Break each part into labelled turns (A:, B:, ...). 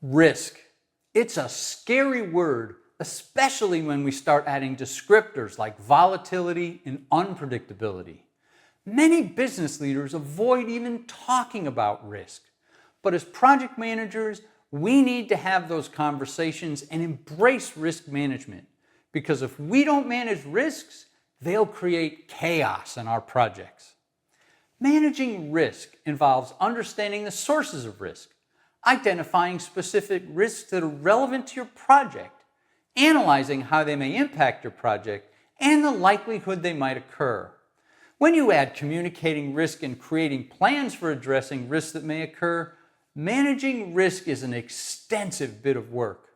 A: Risk. It's a scary word, especially when we start adding descriptors like volatility and unpredictability. Many business leaders avoid even talking about risk. But as project managers, we need to have those conversations and embrace risk management. Because if we don't manage risks, they'll create chaos in our projects. Managing risk involves understanding the sources of risk, identifying specific risks that are relevant to your project, analyzing how they may impact your project, and the likelihood they might occur. When you add communicating risk and creating plans for addressing risks that may occur, managing risk is an extensive bit of work.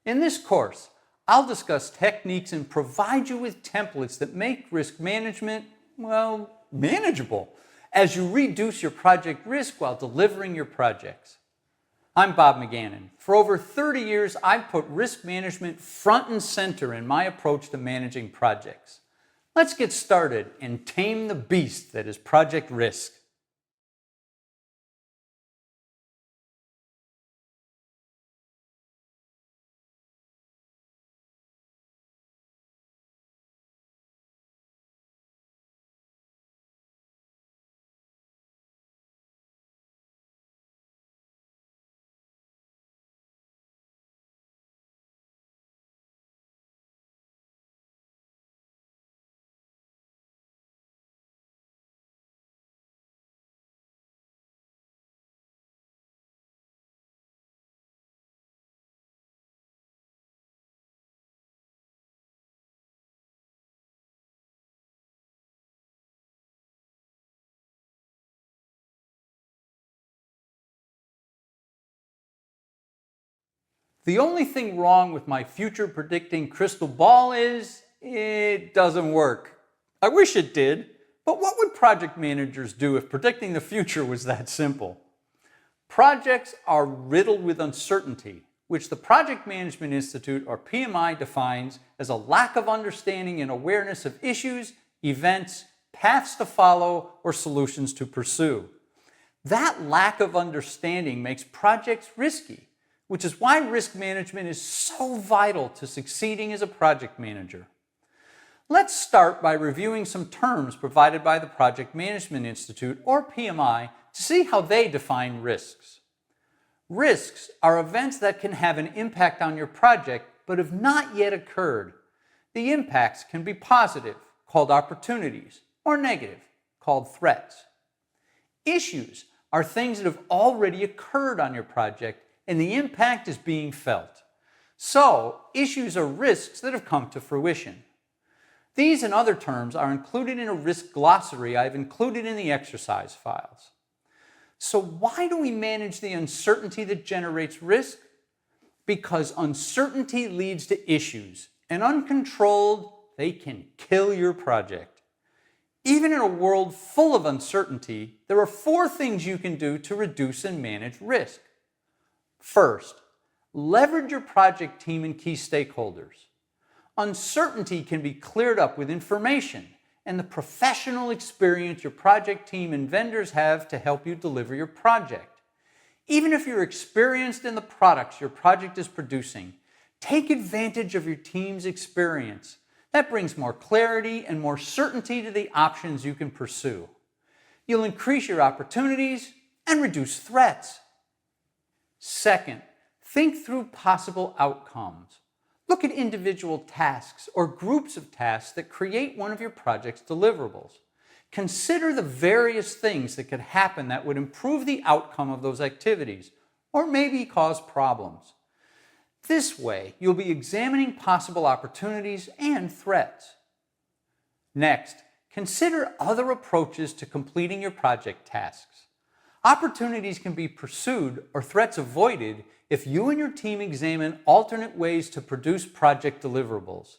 A: In this course, I'll discuss techniques and provide you with templates that make risk management, manageable as you reduce your project risk while delivering your projects. I'm Bob McGannon. For over 30 years, I've put risk management front and center in my approach to managing projects. Let's get started and tame the beast that is project risk. The only thing wrong with my future predicting crystal ball is it doesn't work. I wish it did, but what would project managers do if predicting the future was that simple? Projects are riddled with uncertainty, which the Project Management Institute, or PMI, defines as a lack of understanding and awareness of issues, events, paths to follow, or solutions to pursue. That lack of understanding makes projects risky, which is why risk management is so vital to succeeding as a project manager. Let's start by reviewing some terms provided by the Project Management Institute, or PMI, to see how they define risks. Risks are events that can have an impact on your project but have not yet occurred. The impacts can be positive, called opportunities, or negative, called threats. Issues are things that have already occurred on your project and the impact is being felt. So, issues are risks that have come to fruition. These and other terms are included in a risk glossary I've included in the exercise files. So why do we manage the uncertainty that generates risk? Because uncertainty leads to issues, and uncontrolled, they can kill your project. Even in a world full of uncertainty, there are 4 things you can do to reduce and manage risk. First, leverage your project team and key stakeholders. Uncertainty can be cleared up with information and the professional experience your project team and vendors have to help you deliver your project. Even if you're experienced in the products your project is producing, take advantage of your team's experience. That brings more clarity and more certainty to the options you can pursue. You'll increase your opportunities and reduce threats. Second, think through possible outcomes. Look at individual tasks or groups of tasks that create one of your project's deliverables. Consider the various things that could happen that would improve the outcome of those activities, or maybe cause problems. This way, you'll be examining possible opportunities and threats. Next, consider other approaches to completing your project tasks. Opportunities can be pursued or threats avoided if you and your team examine alternate ways to produce project deliverables.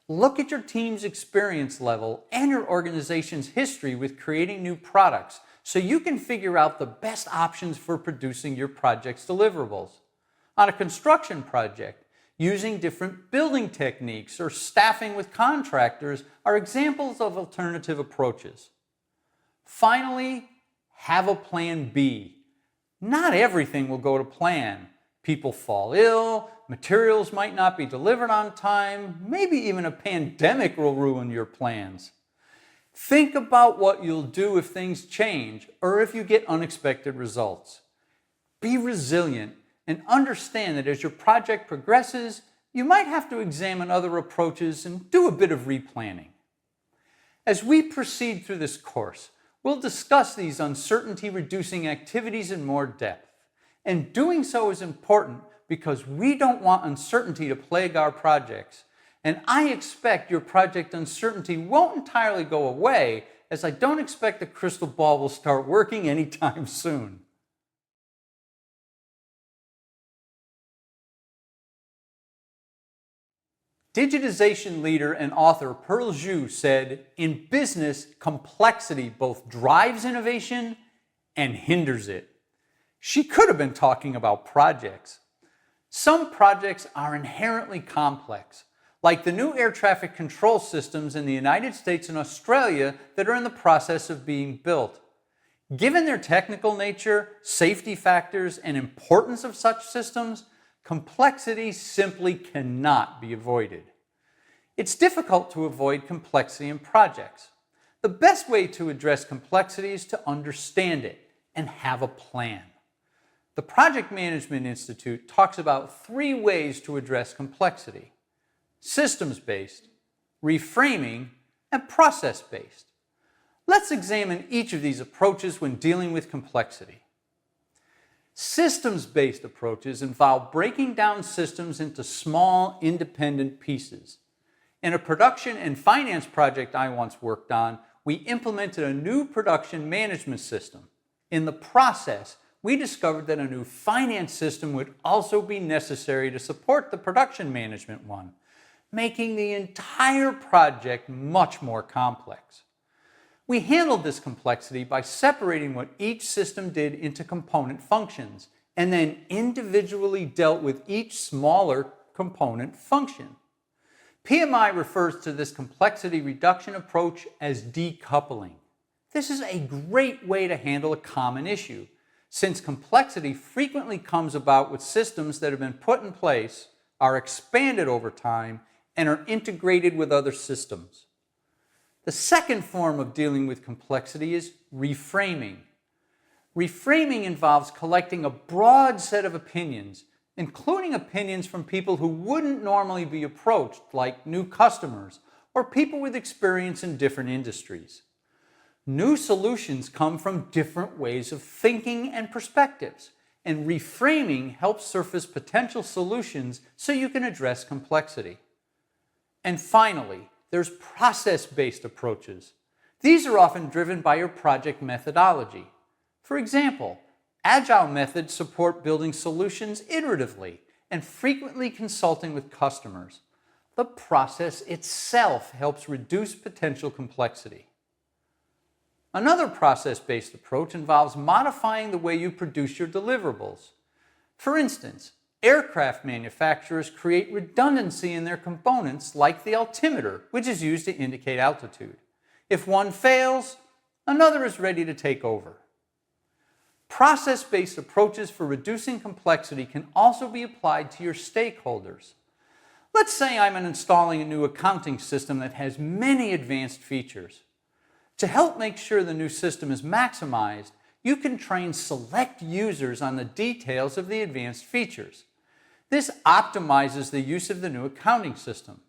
A: Look at your team's experience level and your organization's history with creating new products so you can figure out the best options for producing your project's deliverables. On a construction project, using different building techniques or staffing with contractors are examples of alternative approaches. Finally, have a plan B. Not everything will go to plan. People fall ill, materials might not be delivered on time, maybe even a pandemic will ruin your plans. Think about what you'll do if things change or if you get unexpected results. Be resilient and understand that as your project progresses, you might have to examine other approaches and do a bit of replanning. As we proceed through this course, we'll discuss these uncertainty-reducing activities in more depth. And doing so is important because we don't want uncertainty to plague our projects. And I expect your project uncertainty won't entirely go away, as I don't expect the crystal ball will start working anytime soon. Digitization leader and author Pearl Zhu said, "In business, complexity both drives innovation and hinders it." She could have been talking about projects. Some projects are inherently complex, like the new air traffic control systems in the United States and Australia that are in the process of being built. Given their technical nature, safety factors, and importance of such systems, complexity simply cannot be avoided. It's difficult to avoid complexity in projects. The best way to address complexity is to understand it and have a plan. The Project Management Institute talks about 3 ways to address complexity: systems-based, reframing, and process-based. Let's examine each of these approaches when dealing with complexity. Systems-based approaches involve breaking down systems into small, independent pieces. In a production and finance project I once worked on, we implemented a new production management system. In the process, we discovered that a new finance system would also be necessary to support the production management one, making the entire project much more complex. We handled this complexity by separating what each system did into component functions, and then individually dealt with each smaller component function. PMI refers to this complexity reduction approach as decoupling. This is a great way to handle a common issue, since complexity frequently comes about with systems that have been put in place, are expanded over time, and are integrated with other systems. The second form of dealing with complexity is reframing. Reframing involves collecting a broad set of opinions, including opinions from people who wouldn't normally be approached, like new customers or people with experience in different industries. New solutions come from different ways of thinking and perspectives, and reframing helps surface potential solutions so you can address complexity. And finally, there's process-based approaches. These are often driven by your project methodology. For example, Agile methods support building solutions iteratively and frequently consulting with customers. The process itself helps reduce potential complexity. Another process-based approach involves modifying the way you produce your deliverables. For instance, aircraft manufacturers create redundancy in their components like the altimeter, which is used to indicate altitude. If one fails, another is ready to take over. Process-based approaches for reducing complexity can also be applied to your stakeholders. Let's say I'm installing a new accounting system that has many advanced features. To help make sure the new system is maximized, you can train select users on the details of the advanced features. This optimizes the use of the new accounting system.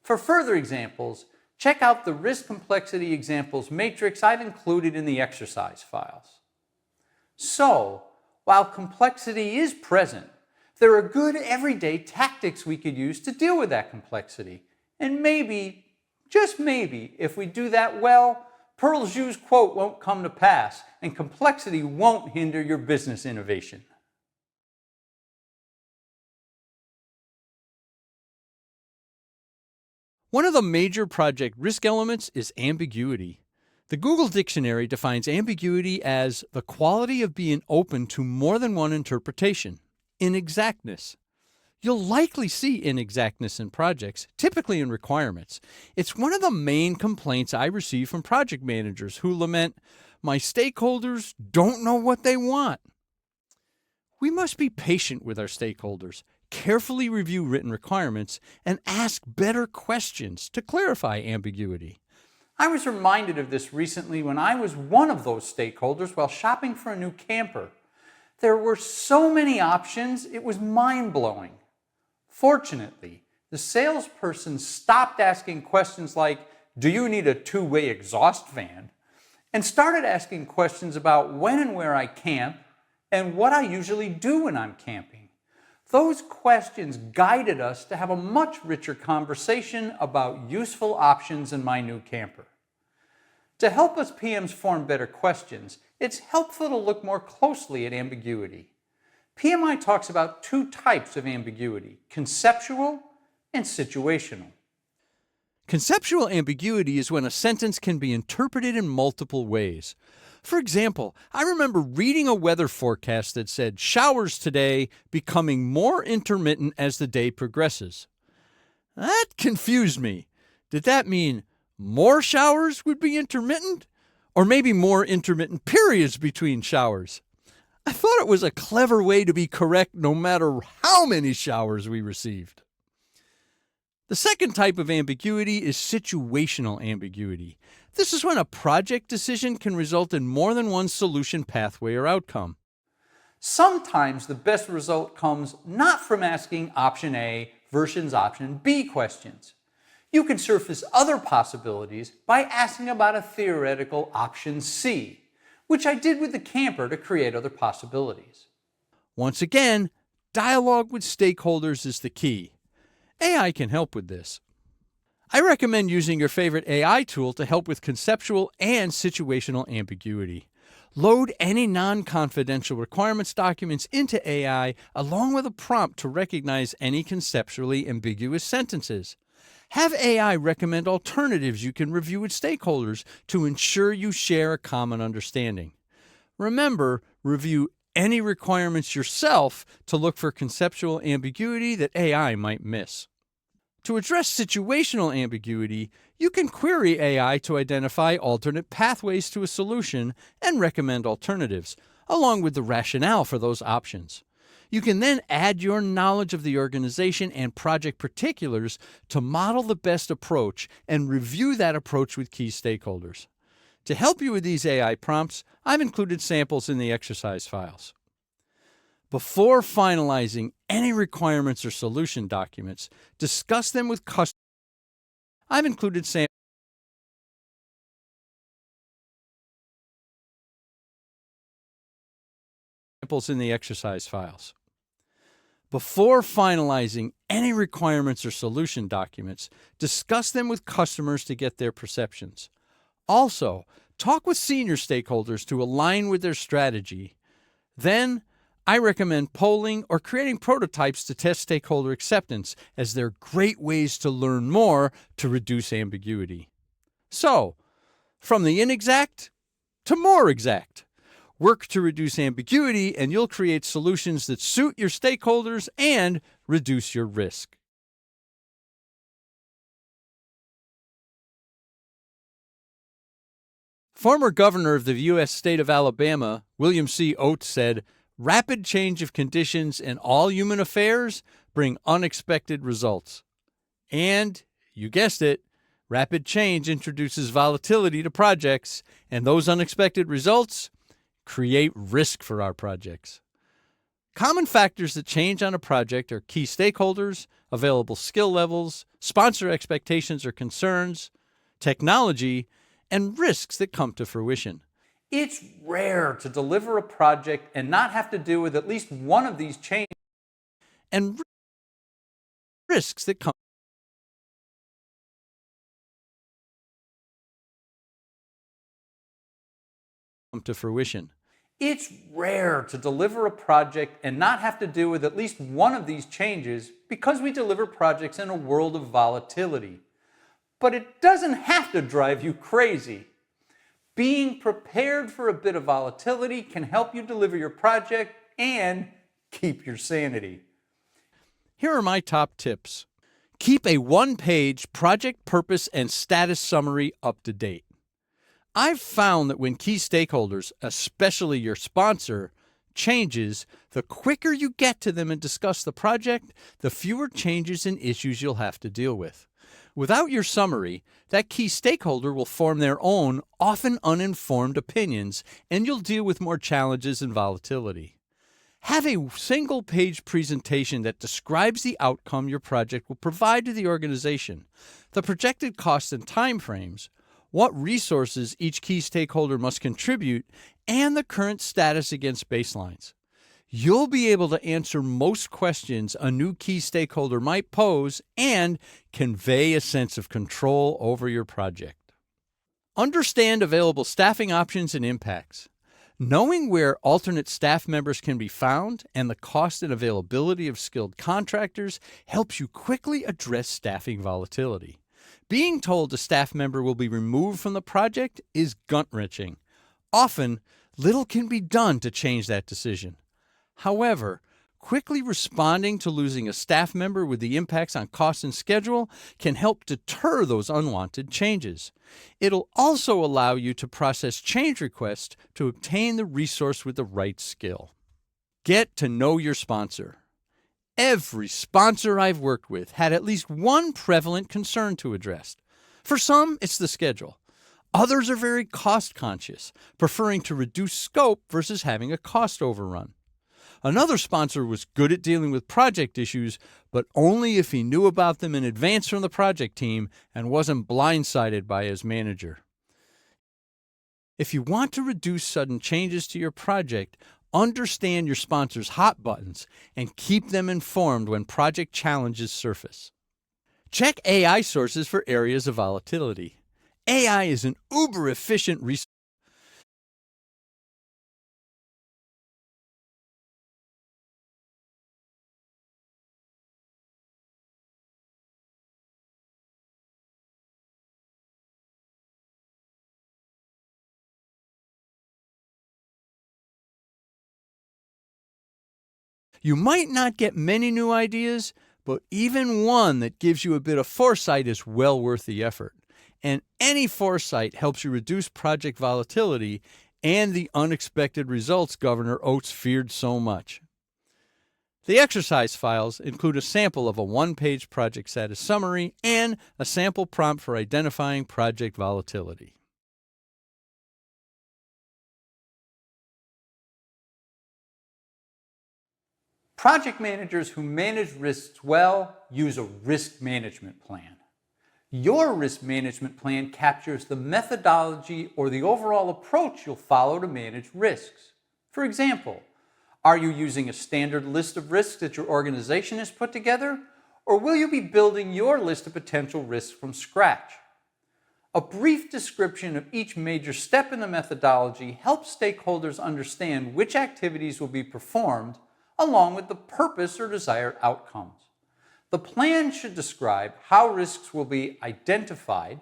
A: For further examples, check out the risk complexity examples matrix I've included in the exercise files. So, while complexity is present, there are good everyday tactics we could use to deal with that complexity. And maybe, just maybe, if we do that well, Pearl Zhu's quote won't come to pass, and complexity won't hinder your business innovation. One of the major project risk elements is ambiguity. The Google Dictionary defines ambiguity as the quality of being open to more than one interpretation, inexactness. You'll likely see inexactness in projects, typically in requirements. It's one of the main complaints I receive from project managers who lament, "My stakeholders don't know what they want."
B: We must be patient with our stakeholders, carefully review written requirements, and ask better questions to clarify ambiguity.
A: I was reminded of this recently when I was one of those stakeholders while shopping for a new camper. There were so many options, it was mind-blowing. Fortunately, the salesperson stopped asking questions like, "Do you need a two-way exhaust fan?" and started asking questions about when and where I camp and what I usually do when I'm camping. Those questions guided us to have a much richer conversation about useful options in my new camper. To help us PMs form better questions, it's helpful to look more closely at ambiguity. PMI talks about two types of ambiguity: conceptual and situational.
B: Conceptual ambiguity is when a sentence can be interpreted in multiple ways. For example, I remember reading a weather forecast that said showers today becoming more intermittent as the day progresses. That confused me. Did that mean more showers would be intermittent? Or maybe more intermittent periods between showers? I thought it was a clever way to be correct no matter how many showers we received. The second type of ambiguity is situational ambiguity. This is when a project decision can result in more than one solution pathway or outcome.
A: Sometimes the best result comes not from asking option A versus option B questions. You can surface other possibilities by asking about a theoretical option C, which I did with the camper to create other possibilities.
B: Once again, dialogue with stakeholders is the key. AI can help with this. I recommend using your favorite AI tool to help with conceptual and situational ambiguity. Load any non-confidential requirements documents into AI along with a prompt to recognize any conceptually ambiguous sentences. Have AI recommend alternatives you can review with stakeholders to ensure you share a common understanding. Remember, review any requirements yourself to look for conceptual ambiguity that AI might miss. To address situational ambiguity, you can query AI to identify alternate pathways to a solution and recommend alternatives, along with the rationale for those options. You can then add your knowledge of the organization and project particulars to model the best approach and review that approach with key stakeholders. To help you with these AI prompts, I've included samples in the exercise files. Before finalizing any requirements or solution documents, discuss them with customers. I've included samples in the exercise files. Before finalizing any requirements or solution documents, discuss them with customers to get their perceptions. Also, talk with senior stakeholders to align with their strategy. Then, I recommend polling or creating prototypes to test stakeholder acceptance, as they're great ways to learn more to reduce ambiguity. So, from the inexact to more exact. Work to reduce ambiguity, and you'll create solutions that suit your stakeholders and reduce your risk. Former governor of the U.S. state of Alabama, William C. Oates, said, "Rapid change of conditions in all human affairs bring unexpected results." And, you guessed it, rapid change introduces volatility to projects, and those unexpected results create risk for our projects. Common factors that change on a project are key stakeholders, available skill levels, sponsor expectations or concerns, technology, and risks that come to fruition.
A: It's rare to deliver a project and not have to deal with at least one of these changes.
B: And risks that come to fruition.
A: It's rare to deliver a project and not have to deal with at least one of these changes because we deliver projects in a world of volatility. But it doesn't have to drive you crazy. Being prepared for a bit of volatility can help you deliver your project and keep your sanity.
B: Here are my top tips. Keep a one-page project purpose and status summary up to date. I've found that when key stakeholders, especially your sponsor, changes, the quicker you get to them and discuss the project, the fewer changes and issues you'll have to deal with. Without your summary, that key stakeholder will form their own, often uninformed opinions, and you'll deal with more challenges and volatility. Have a single-page presentation that describes the outcome your project will provide to the organization, the projected costs and timeframes, what resources each key stakeholder must contribute, and the current status against baselines. You'll be able to answer most questions a new key stakeholder might pose and convey a sense of control over your project. Understand available staffing options and impacts. Knowing where alternate staff members can be found and the cost and availability of skilled contractors helps you quickly address staffing volatility. Being told a staff member will be removed from the project is gut-wrenching. Often, little can be done to change that decision. However, quickly responding to losing a staff member with the impacts on cost and schedule can help deter those unwanted changes. It'll also allow you to process change requests to obtain the resource with the right skill. Get to know your sponsor. Every sponsor I've worked with had at least one prevalent concern to address. For some, it's the schedule. Others are very cost conscious, preferring to reduce scope versus having a cost overrun. Another sponsor was good at dealing with project issues, but only if he knew about them in advance from the project team and wasn't blindsided by his manager. If you want to reduce sudden changes to your project, understand your sponsor's hot buttons and keep them informed when project challenges surface. Check AI sources for areas of volatility. AI is an uber-efficient resource. You might not get many new ideas, but even one that gives you a bit of foresight is well worth the effort. And any foresight helps you reduce project volatility and the unexpected results Governor Oates feared so much. The exercise files include a sample of a one-page project status summary and a sample prompt for identifying project volatility.
A: Project managers who manage risks well use a risk management plan. Your risk management plan captures the methodology or the overall approach you'll follow to manage risks. For example, are you using a standard list of risks that your organization has put together, or will you be building your list of potential risks from scratch? A brief description of each major step in the methodology helps stakeholders understand which activities will be performed along with the purpose or desired outcomes. The plan should describe how risks will be identified,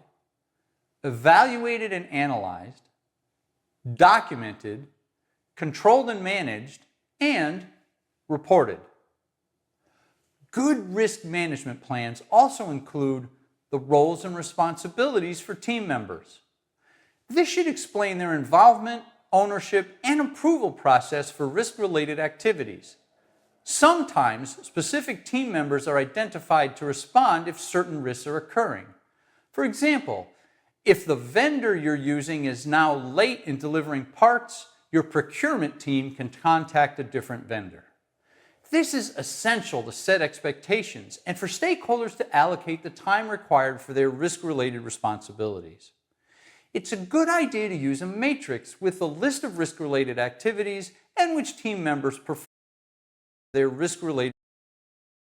A: evaluated and analyzed, documented, controlled and managed, and reported. Good risk management plans also include the roles and responsibilities for team members. This should explain their involvement, ownership, and approval process for risk-related activities. Sometimes specific team members are identified to respond if certain risks are occurring. For example, if the vendor you're using is now late in delivering parts, your procurement team can contact a different vendor. This is essential to set expectations and for stakeholders to allocate the time required for their risk-related responsibilities. It's a good idea to use a matrix with a list of risk-related activities and which team members perform their risk-related.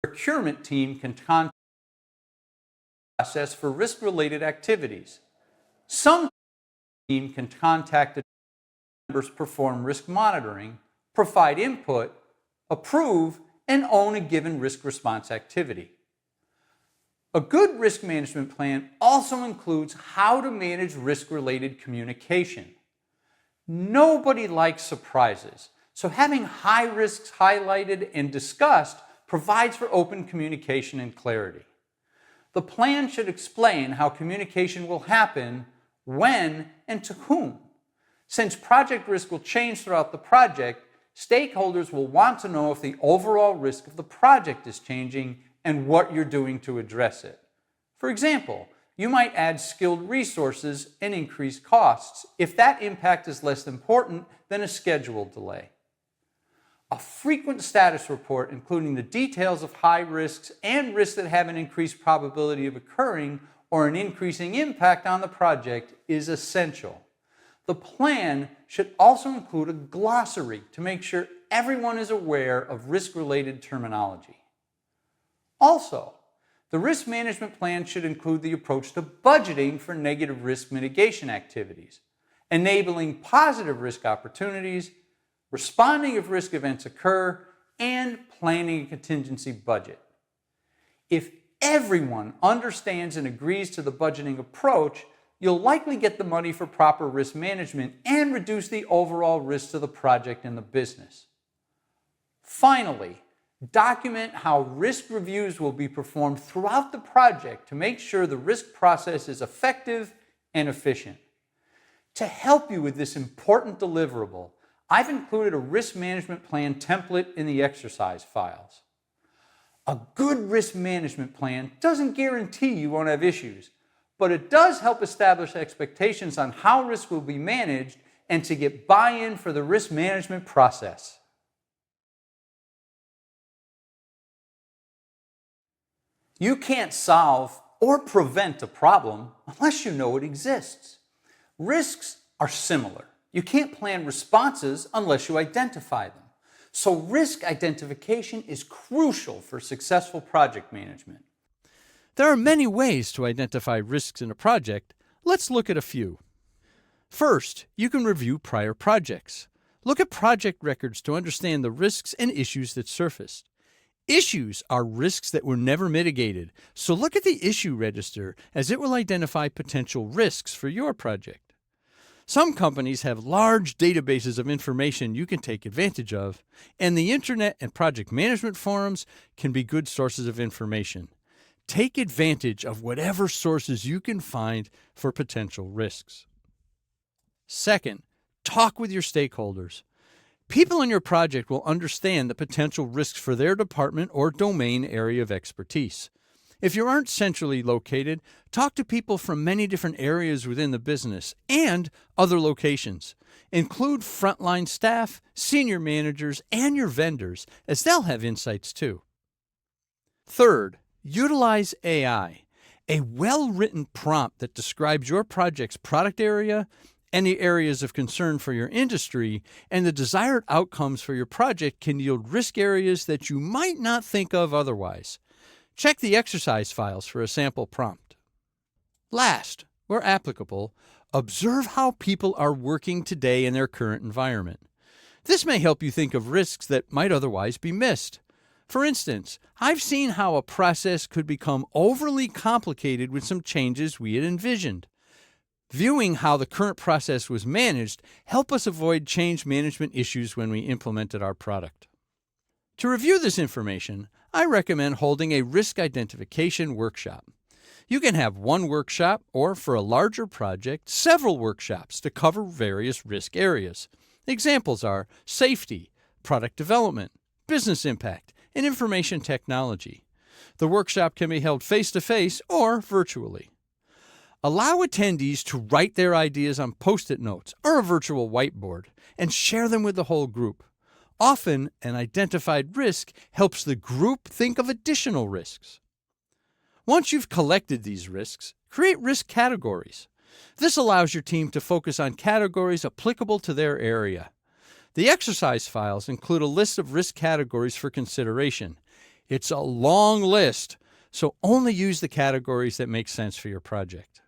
A: Procurement team can contact the process for risk-related activities. Some team can contact the members, perform risk monitoring, provide input, approve, and own a given risk response activity. A good risk management plan also includes how to manage risk-related communication. Nobody likes surprises, so having high risks highlighted and discussed provides for open communication and clarity. The plan should explain how communication will happen, when, and to whom. Since project risk will change throughout the project, stakeholders will want to know if the overall risk of the project is changing and what you're doing to address it. For example, you might add skilled resources and increase costs if that impact is less important than a schedule delay. A frequent status report, including the details of high risks and risks that have an increased probability of occurring or an increasing impact on the project, is essential. The plan should also include a glossary to make sure everyone is aware of risk-related terminology. Also, the risk management plan should include the approach to budgeting for negative risk mitigation activities, enabling positive risk opportunities, responding if risk events occur, and planning a contingency budget. If everyone understands and agrees to the budgeting approach, you'll likely get the money for proper risk management and reduce the overall risk to the project and the business. Finally, document how risk reviews will be performed throughout the project to make sure the risk process is effective and efficient. To help you with this important deliverable, I've included a risk management plan template in the exercise files. A good risk management plan doesn't guarantee you won't have issues, but it does help establish expectations on how risk will be managed and to get buy-in for the risk management process. You can't solve or prevent a problem unless you know it exists. Risks are similar. You can't plan responses unless you identify them. So risk identification is crucial for successful project management.
B: There are many ways to identify risks in a project. Let's look at a few. First, you can review prior projects. Look at project records to understand the risks and issues that surfaced. Issues are risks that were never mitigated, so look at the issue register as it will identify potential risks for your project. Some companies have large databases of information you can take advantage of, and the internet and project management forums can be good sources of information. Take advantage of whatever sources you can find for potential risks. Second, talk with your stakeholders. People in your project will understand the potential risks for their department or domain area of expertise. If you aren't centrally located, talk to people from many different areas within the business and other locations. Include frontline staff, senior managers, and your vendors, as they'll have insights too. Third, utilize AI. A well-written prompt that describes your project's product area, any areas of concern for your industry, and the desired outcomes for your project can yield risk areas that you might not think of otherwise. Check the exercise files for a sample prompt. Last, where applicable, observe how people are working today in their current environment. This may help you think of risks that might otherwise be missed. For instance, I've seen how a process could become overly complicated with some changes we had envisioned. Viewing how the current process was managed helped us avoid change management issues when we implemented our product. To review this information, I recommend holding a risk identification workshop. You can have one workshop or, for a larger project, several workshops to cover various risk areas. Examples are safety, product development, business impact, and information technology. The workshop can be held face-to-face or virtually. Allow attendees to write their ideas on Post-it notes or a virtual whiteboard and share them with the whole group. Often, an identified risk helps the group think of additional risks. Once you've collected these risks, create risk categories. This allows your team to focus on categories applicable to their area. The exercise files include a list of risk categories for consideration. It's a long list, so only use the categories that make sense for your project.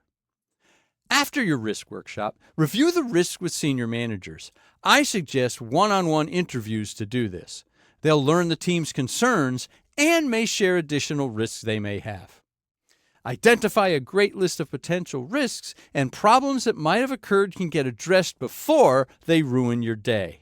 B: After your risk workshop, review the risks with senior managers. I suggest one-on-one interviews to do this. They'll learn the team's concerns and may share additional risks they may have. Identify a great list of potential risks, and problems that might have occurred can get addressed before they ruin your day.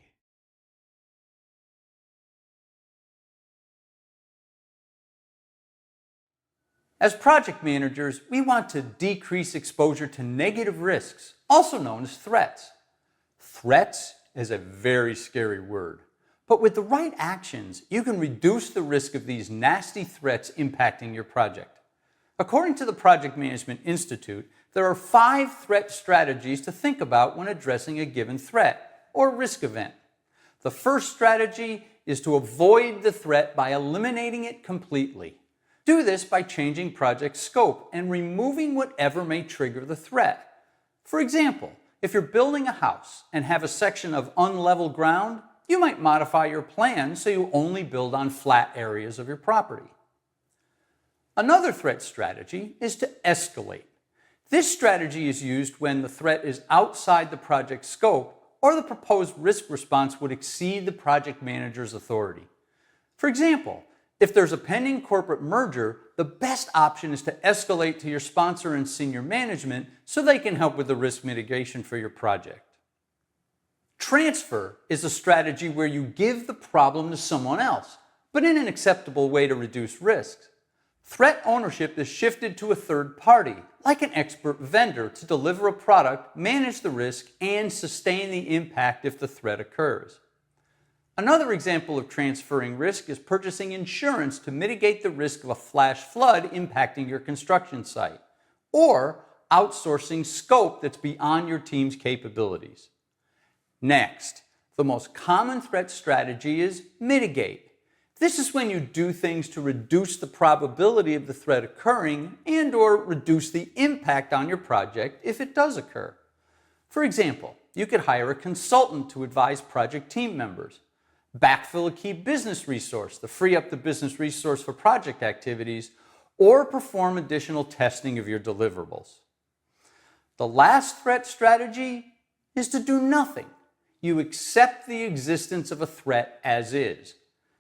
A: As project managers, we want to decrease exposure to negative risks, also known as threats. Threats is a very scary word, But with the right actions, you can reduce the risk of these nasty threats impacting your project. According to the Project Management Institute, there are 5 threat strategies to think about when addressing a given threat or risk event. The first strategy is to avoid the threat by eliminating it completely. Do this by changing project scope and removing whatever may trigger the threat. For example, if you're building a house and have a section of unlevel ground, you might modify your plan so you only build on flat areas of your property. Another threat strategy is to escalate. This strategy is used when the threat is outside the project scope or the proposed risk response would exceed the project manager's authority. For example, if there's a pending corporate merger, the best option is to escalate to your sponsor and senior management so they can help with the risk mitigation for your project. Transfer is a strategy where you give the problem to someone else, but in an acceptable way to reduce risks. Threat ownership is shifted to a third party, like an expert vendor, to deliver a product, manage the risk, and sustain the impact if the threat occurs. Another example of transferring risk is purchasing insurance to mitigate the risk of a flash flood impacting your construction site, or outsourcing scope that's beyond your team's capabilities. Next, the most common threat strategy is mitigate. This is when you do things to reduce the probability of the threat occurring and/or reduce the impact on your project if it does occur. For example, you could hire a consultant to advise project team members, backfill a key business resource to free up the business resource for project activities, or perform additional testing of your deliverables. The last threat strategy is to do nothing. You accept the existence of a threat as is.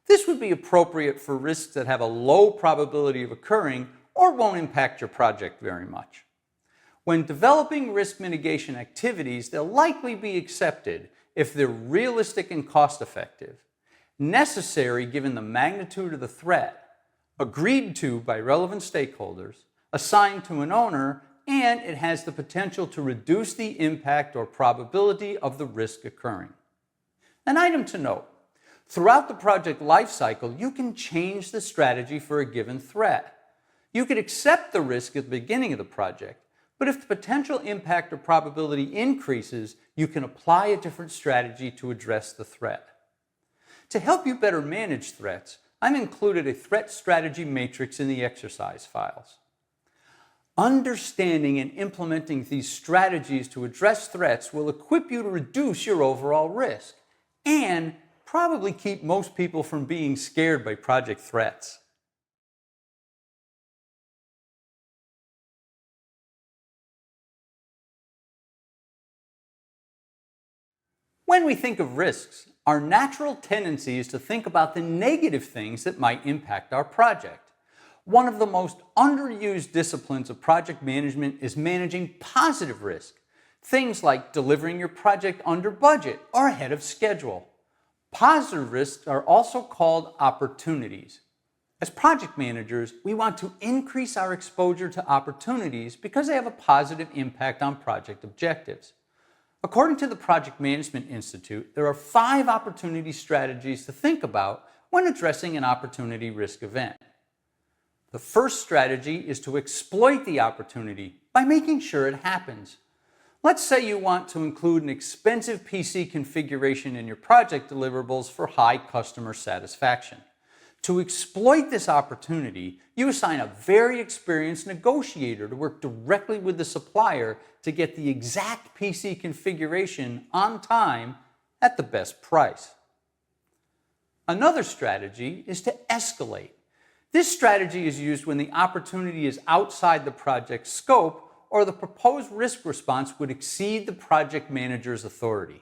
A: This would be appropriate for risks that have a low probability of occurring or won't impact your project very much. When developing risk mitigation activities, they'll likely be accepted if they're realistic and cost-effective, necessary given the magnitude of the threat, agreed to by relevant stakeholders, assigned to an owner, and it has the potential to reduce the impact or probability of the risk occurring. An item to note: throughout the project lifecycle, you can change the strategy for a given threat. You could accept the risk at the beginning of the project, but if the potential impact or probability increases, you can apply a different strategy to address the threat. To help you better manage threats, I've included a threat strategy matrix in the exercise files. Understanding and implementing these strategies to address threats will equip you to reduce your overall risk and probably keep most people from being scared by project threats. When we think of risks, our natural tendency is to think about the negative things that might impact our project. One of the most underused disciplines of project management is managing positive risk. Things like delivering your project under budget or ahead of schedule. Positive risks are also called opportunities. As project managers, we want to increase our exposure to opportunities because they have a positive impact on project objectives. According to the Project Management Institute, there are 5 opportunity strategies to think about when addressing an opportunity risk event. The first strategy is to exploit the opportunity by making sure it happens. Let's say you want to include an expensive PC configuration in your project deliverables for high customer satisfaction. To exploit this opportunity, you assign a very experienced negotiator to work directly with the supplier to get the exact PC configuration on time at the best price. Another strategy is to escalate. This strategy is used when the opportunity is outside the project scope or the proposed risk response would exceed the project manager's authority.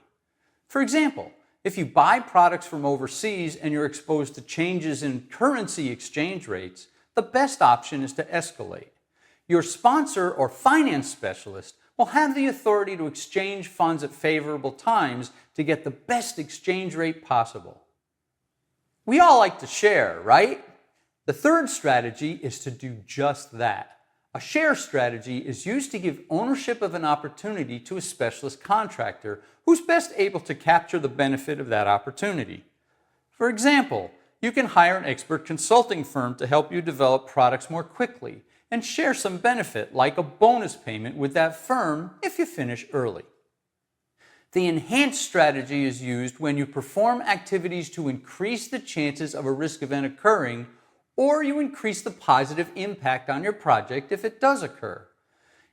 A: For example, if you buy products from overseas and you're exposed to changes in currency exchange rates, the best option is to escalate. Your sponsor or finance specialist will have the authority to exchange funds at favorable times to get the best exchange rate possible. We all like to share, right? The third strategy is to do just that. A share strategy is used to give ownership of an opportunity to a specialist contractor who's best able to capture the benefit of that opportunity. For example, you can hire an expert consulting firm to help you develop products more quickly and share some benefit like a bonus payment with that firm if you finish early. The enhanced strategy is used when you perform activities to increase the chances of a risk event occurring, or you increase the positive impact on your project if it does occur.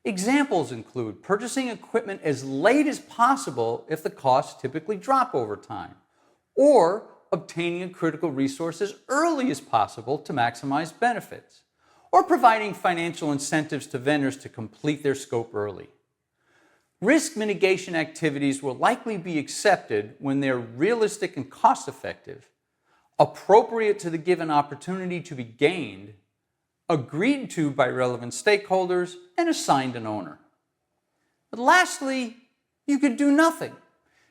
A: Examples include purchasing equipment as late as possible if the costs typically drop over time, or obtaining a critical resource as early as possible to maximize benefits, or providing financial incentives to vendors to complete their scope early. Risk mitigation activities will likely be accepted when they're realistic and cost-effective, appropriate to the given opportunity to be gained, agreed to by relevant stakeholders, and assigned an owner. But lastly, you could do nothing.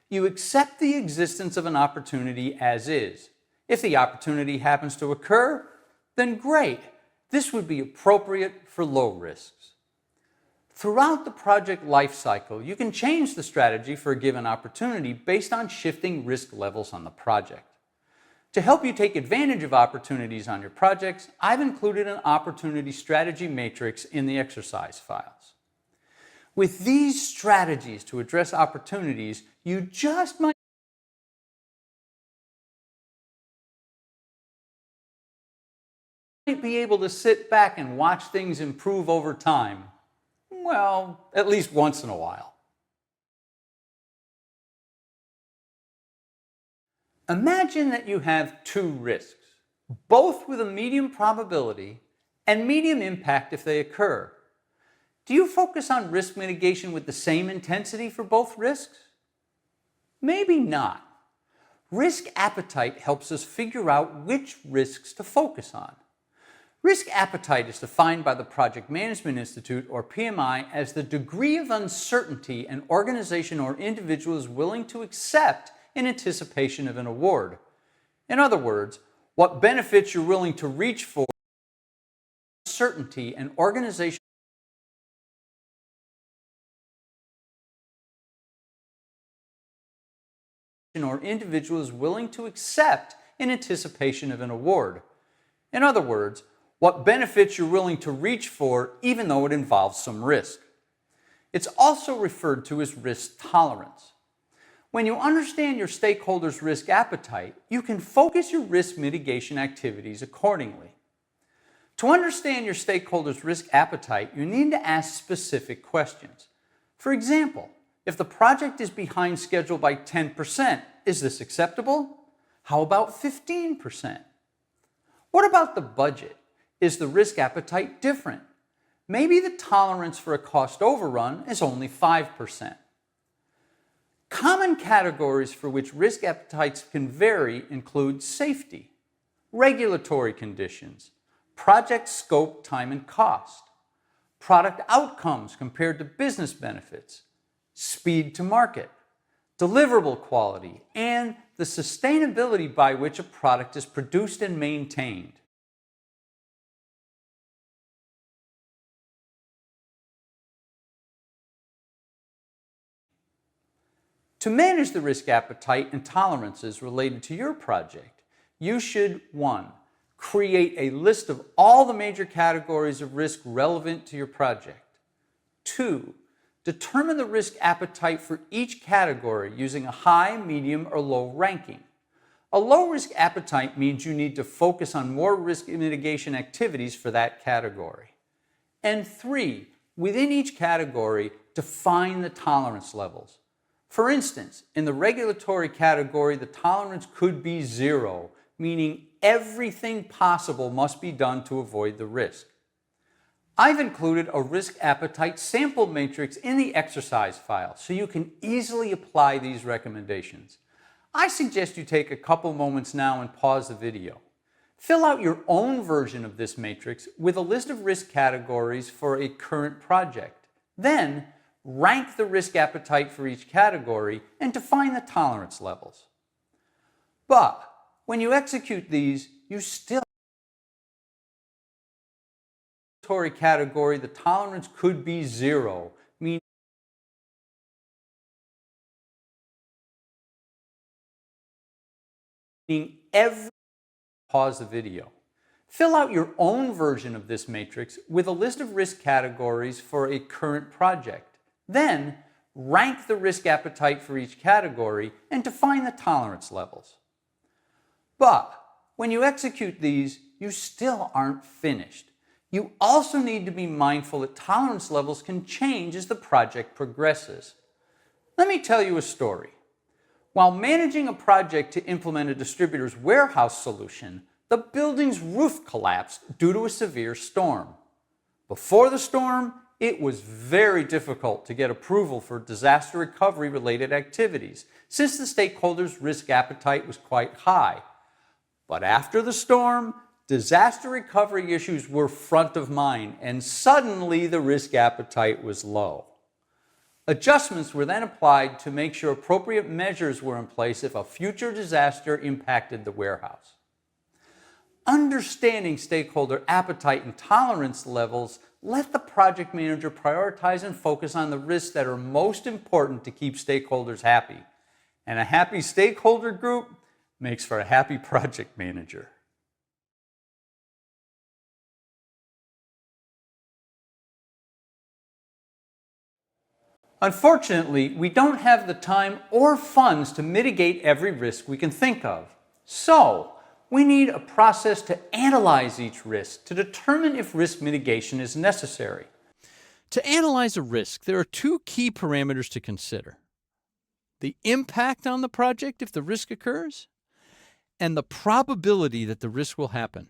A: You accept the existence of an opportunity as is. If the opportunity happens to occur, then great. This would be appropriate for low risks. Throughout the project lifecycle, you can change the strategy for a given opportunity based on shifting risk levels on the project. To help you take advantage of opportunities on your projects, I've included an opportunity strategy matrix in the exercise files. With these strategies to address opportunities, you just might be able to sit back and watch things improve over time. Well, at least once in a while. Imagine that you have two risks, both with a medium probability and medium impact if they occur. Do you focus on risk mitigation with the same intensity for both risks? Maybe not. Risk appetite helps us figure out which risks to focus on. Risk appetite is defined by the Project Management Institute, or PMI, as the degree of uncertainty an organization or individual is willing to accept in anticipation of an award. In other words, what benefits you're willing to reach for, uncertainty an organization or individual is willing to accept in anticipation of an award. In other words, what benefits you're willing to reach for even though it involves some risk. It's also referred to as risk tolerance. When you understand your stakeholders' risk appetite, you can focus your risk mitigation activities accordingly. To understand your stakeholders' risk appetite, you need to ask specific questions. For example, if the project is behind schedule by 10%, is this acceptable? How about 15%? What about the budget? Is the risk appetite different? Maybe the tolerance for a cost overrun is only 5%. Common categories for which risk appetites can vary include safety, regulatory conditions, project scope, time and cost, product outcomes compared to business benefits, speed to market, deliverable quality, and the sustainability by which a product is produced and maintained. To manage the risk appetite and tolerances related to your project, you should 1. Create a list of all the major categories of risk relevant to your project. 2. Determine the risk appetite for each category using a high, medium, or low ranking. A low risk appetite means you need to focus on more risk mitigation activities for that category. And 3. Within each category, define the tolerance levels. For instance, in the regulatory category, the tolerance could be 0, meaning everything possible must be done to avoid the risk. I've included a risk appetite sample matrix in the exercise file so you can easily apply these recommendations. I suggest you take a couple moments now and pause the video. Fill out your own version of this matrix with a list of risk categories for a current project. Then, rank the risk appetite for each category and define the tolerance levels. But when you execute these, you still category, the tolerance could be 0, meaning Pause the video. Fill out your own version of this matrix with a list of risk categories for a current project. Then, rank the risk appetite for each category and define the tolerance levels. But when you execute these, you still aren't finished. You also need to be mindful that tolerance levels can change as the project progresses. Let me tell you a story. While managing a project to implement a distributor's warehouse solution, the building's roof collapsed due to a severe storm. Before the storm, it was very difficult to get approval for disaster recovery-related activities, since the stakeholders' risk appetite was quite high. But after the storm, disaster recovery issues were front of mind, and suddenly the risk appetite was low. Adjustments were then applied to make sure appropriate measures were in place if a future disaster impacted the warehouse. Understanding stakeholder appetite and tolerance levels let the project manager prioritize and focus on the risks that are most important to keep stakeholders happy. And a happy stakeholder group makes for a happy project manager. Unfortunately, we don't have the time or funds to mitigate every risk we can think of. So, we need a process to analyze each risk to determine if risk mitigation is necessary.
B: To analyze a risk, there are two key parameters to consider: the impact on the project if the risk occurs, and the probability that the risk will happen.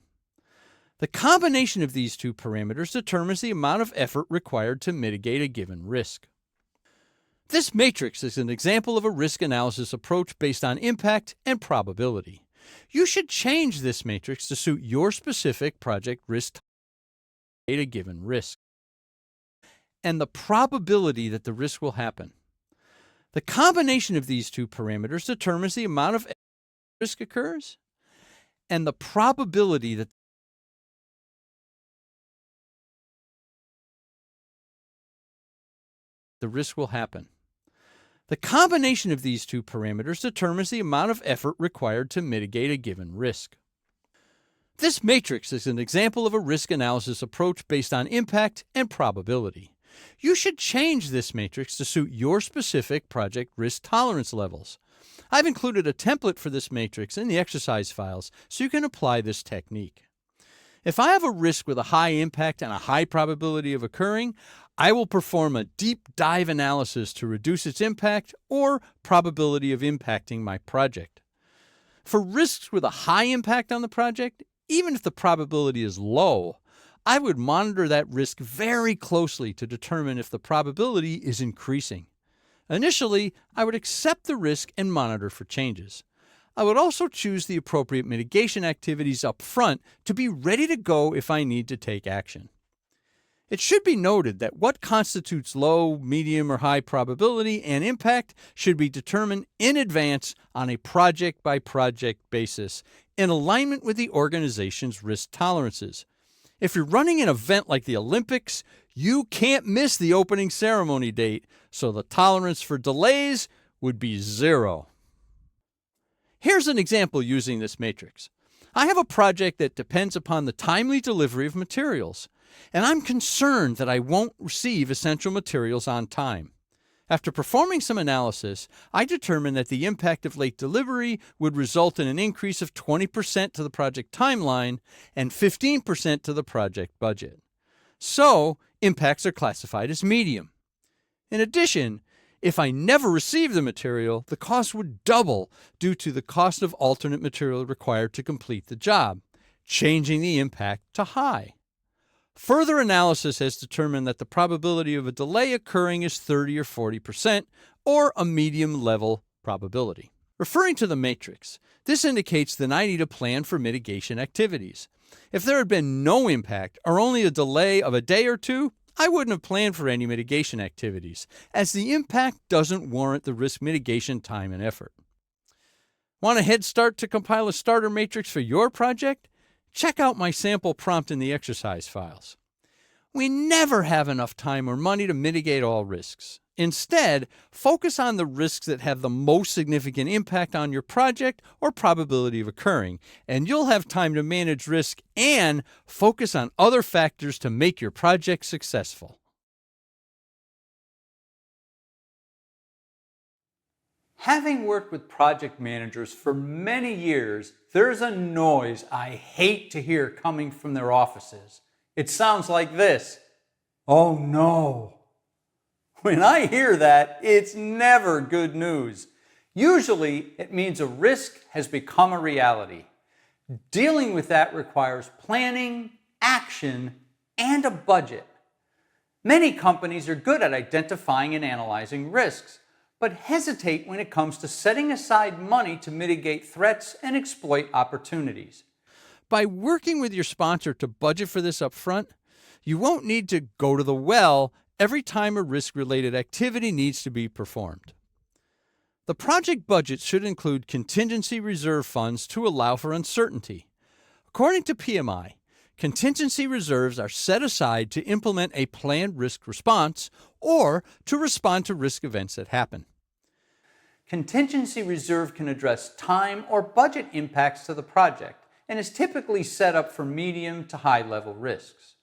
B: The combination of these two parameters determines the amount of effort required to mitigate a given risk. This matrix is an example of a risk analysis approach based on impact and probability. You should change this matrix to suit your specific project risk at a given risk and the probability that the risk will happen. The combination of these two parameters determines the amount of risk occurs and the probability that the risk will happen. The combination of these two parameters determines the amount of effort required to mitigate a given risk. This matrix is an example of a risk analysis approach based on impact and probability. You should change this matrix to suit your specific project risk tolerance levels. I've included a template for this matrix in the exercise files so you can apply this technique. If I have a risk with a high impact and a high probability of occurring, I will perform a deep dive analysis to reduce its impact or probability of impacting my project. For risks with a high impact on the project, even if the probability is low, I would monitor that risk very closely to determine if the probability is increasing. Initially, I would accept the risk and monitor for changes. I would also choose the appropriate mitigation activities up front to be ready to go if I need to take action. It should be noted that what constitutes low, medium, or high probability and impact should be determined in advance on a project-by-project basis in alignment with the organization's risk tolerances. If you're running an event like the Olympics, you can't miss the opening ceremony date, so the tolerance for delays would be 0. Here's an example using this matrix. I have a project that depends upon the timely delivery of materials, and I'm concerned that I won't receive essential materials on time. After performing some analysis, I determined that the impact of late delivery would result in an increase of 20% to the project timeline and 15% to the project budget. So, impacts are classified as medium. In addition, if I never receive the material, the cost would double due to the cost of alternate material required to complete the job, changing the impact to high. Further analysis has determined that the probability of a delay occurring is 30 or 40%, or a medium-level probability. Referring to the matrix, this indicates that I need a plan for mitigation activities. If there had been no impact or only a delay of a day or two, I wouldn't have planned for any mitigation activities, as the impact doesn't warrant the risk mitigation time and effort. Want a head start to compile a starter matrix for your project? Check out my sample prompt in the exercise files. We never have enough time or money to mitigate all risks. Instead, focus on the risks that have the most significant impact on your project or probability of occurring, and you'll have time to manage risk and focus on other factors to make your project successful.
A: Having worked with project managers for many years, there's a noise I hate to hear coming from their offices. It sounds like this: "Oh no." When I hear that, it's never good news. Usually, it means a risk has become a reality. Dealing with that requires planning, action, and a budget. Many companies are good at identifying and analyzing risks, but hesitate when it comes to setting aside money to mitigate threats and exploit opportunities.
B: By working with your sponsor to budget for this upfront, you won't need to go to the well every time a risk-related activity needs to be performed. The project budget should include contingency reserve funds to allow for uncertainty. According to PMI, contingency reserves are set aside to implement a planned risk response or to respond to risk events that happen.
A: Contingency reserve can address time or budget impacts to the project and is typically set up for medium to high level risks.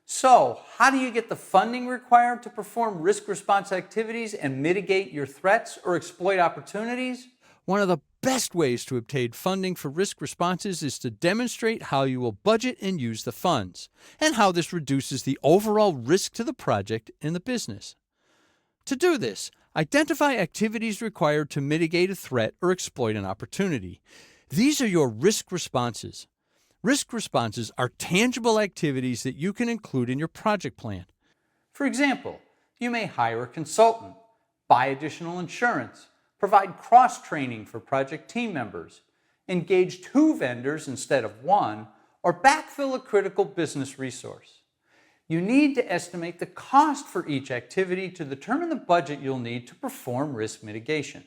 A: So, how do you get the funding required to perform risk response activities and mitigate your threats or exploit opportunities?
B: One of the best ways to obtain funding for risk responses is to demonstrate how you will budget and use the funds, and how this reduces the overall risk to the project and the business. To do this, identify activities required to mitigate a threat or exploit an opportunity. These are your risk responses. Risk responses are tangible activities that you can include in your project plan.
A: For example, you may hire a consultant, buy additional insurance, provide cross-training for project team members, engage 2 vendors instead of 1, or backfill a critical business resource. You need to estimate the cost for each activity to determine the budget you'll need to perform risk mitigation.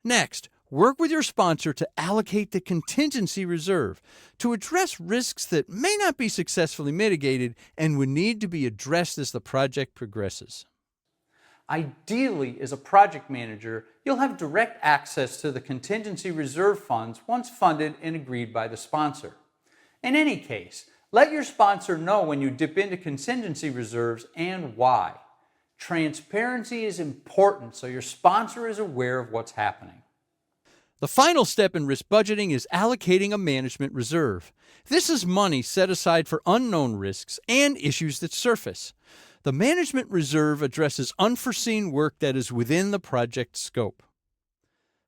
B: Next, work with your sponsor to allocate the contingency reserve to address risks that may not be successfully mitigated and would need to be addressed as the project progresses.
A: Ideally, as a project manager, you'll have direct access to the contingency reserve funds once funded and agreed by the sponsor. In any case, let your sponsor know when you dip into contingency reserves and why. Transparency is important so your sponsor is aware of what's happening.
B: The final step in risk budgeting is allocating a management reserve. This is money set aside for unknown risks and issues that surface. The management reserve addresses unforeseen work that is within the project scope.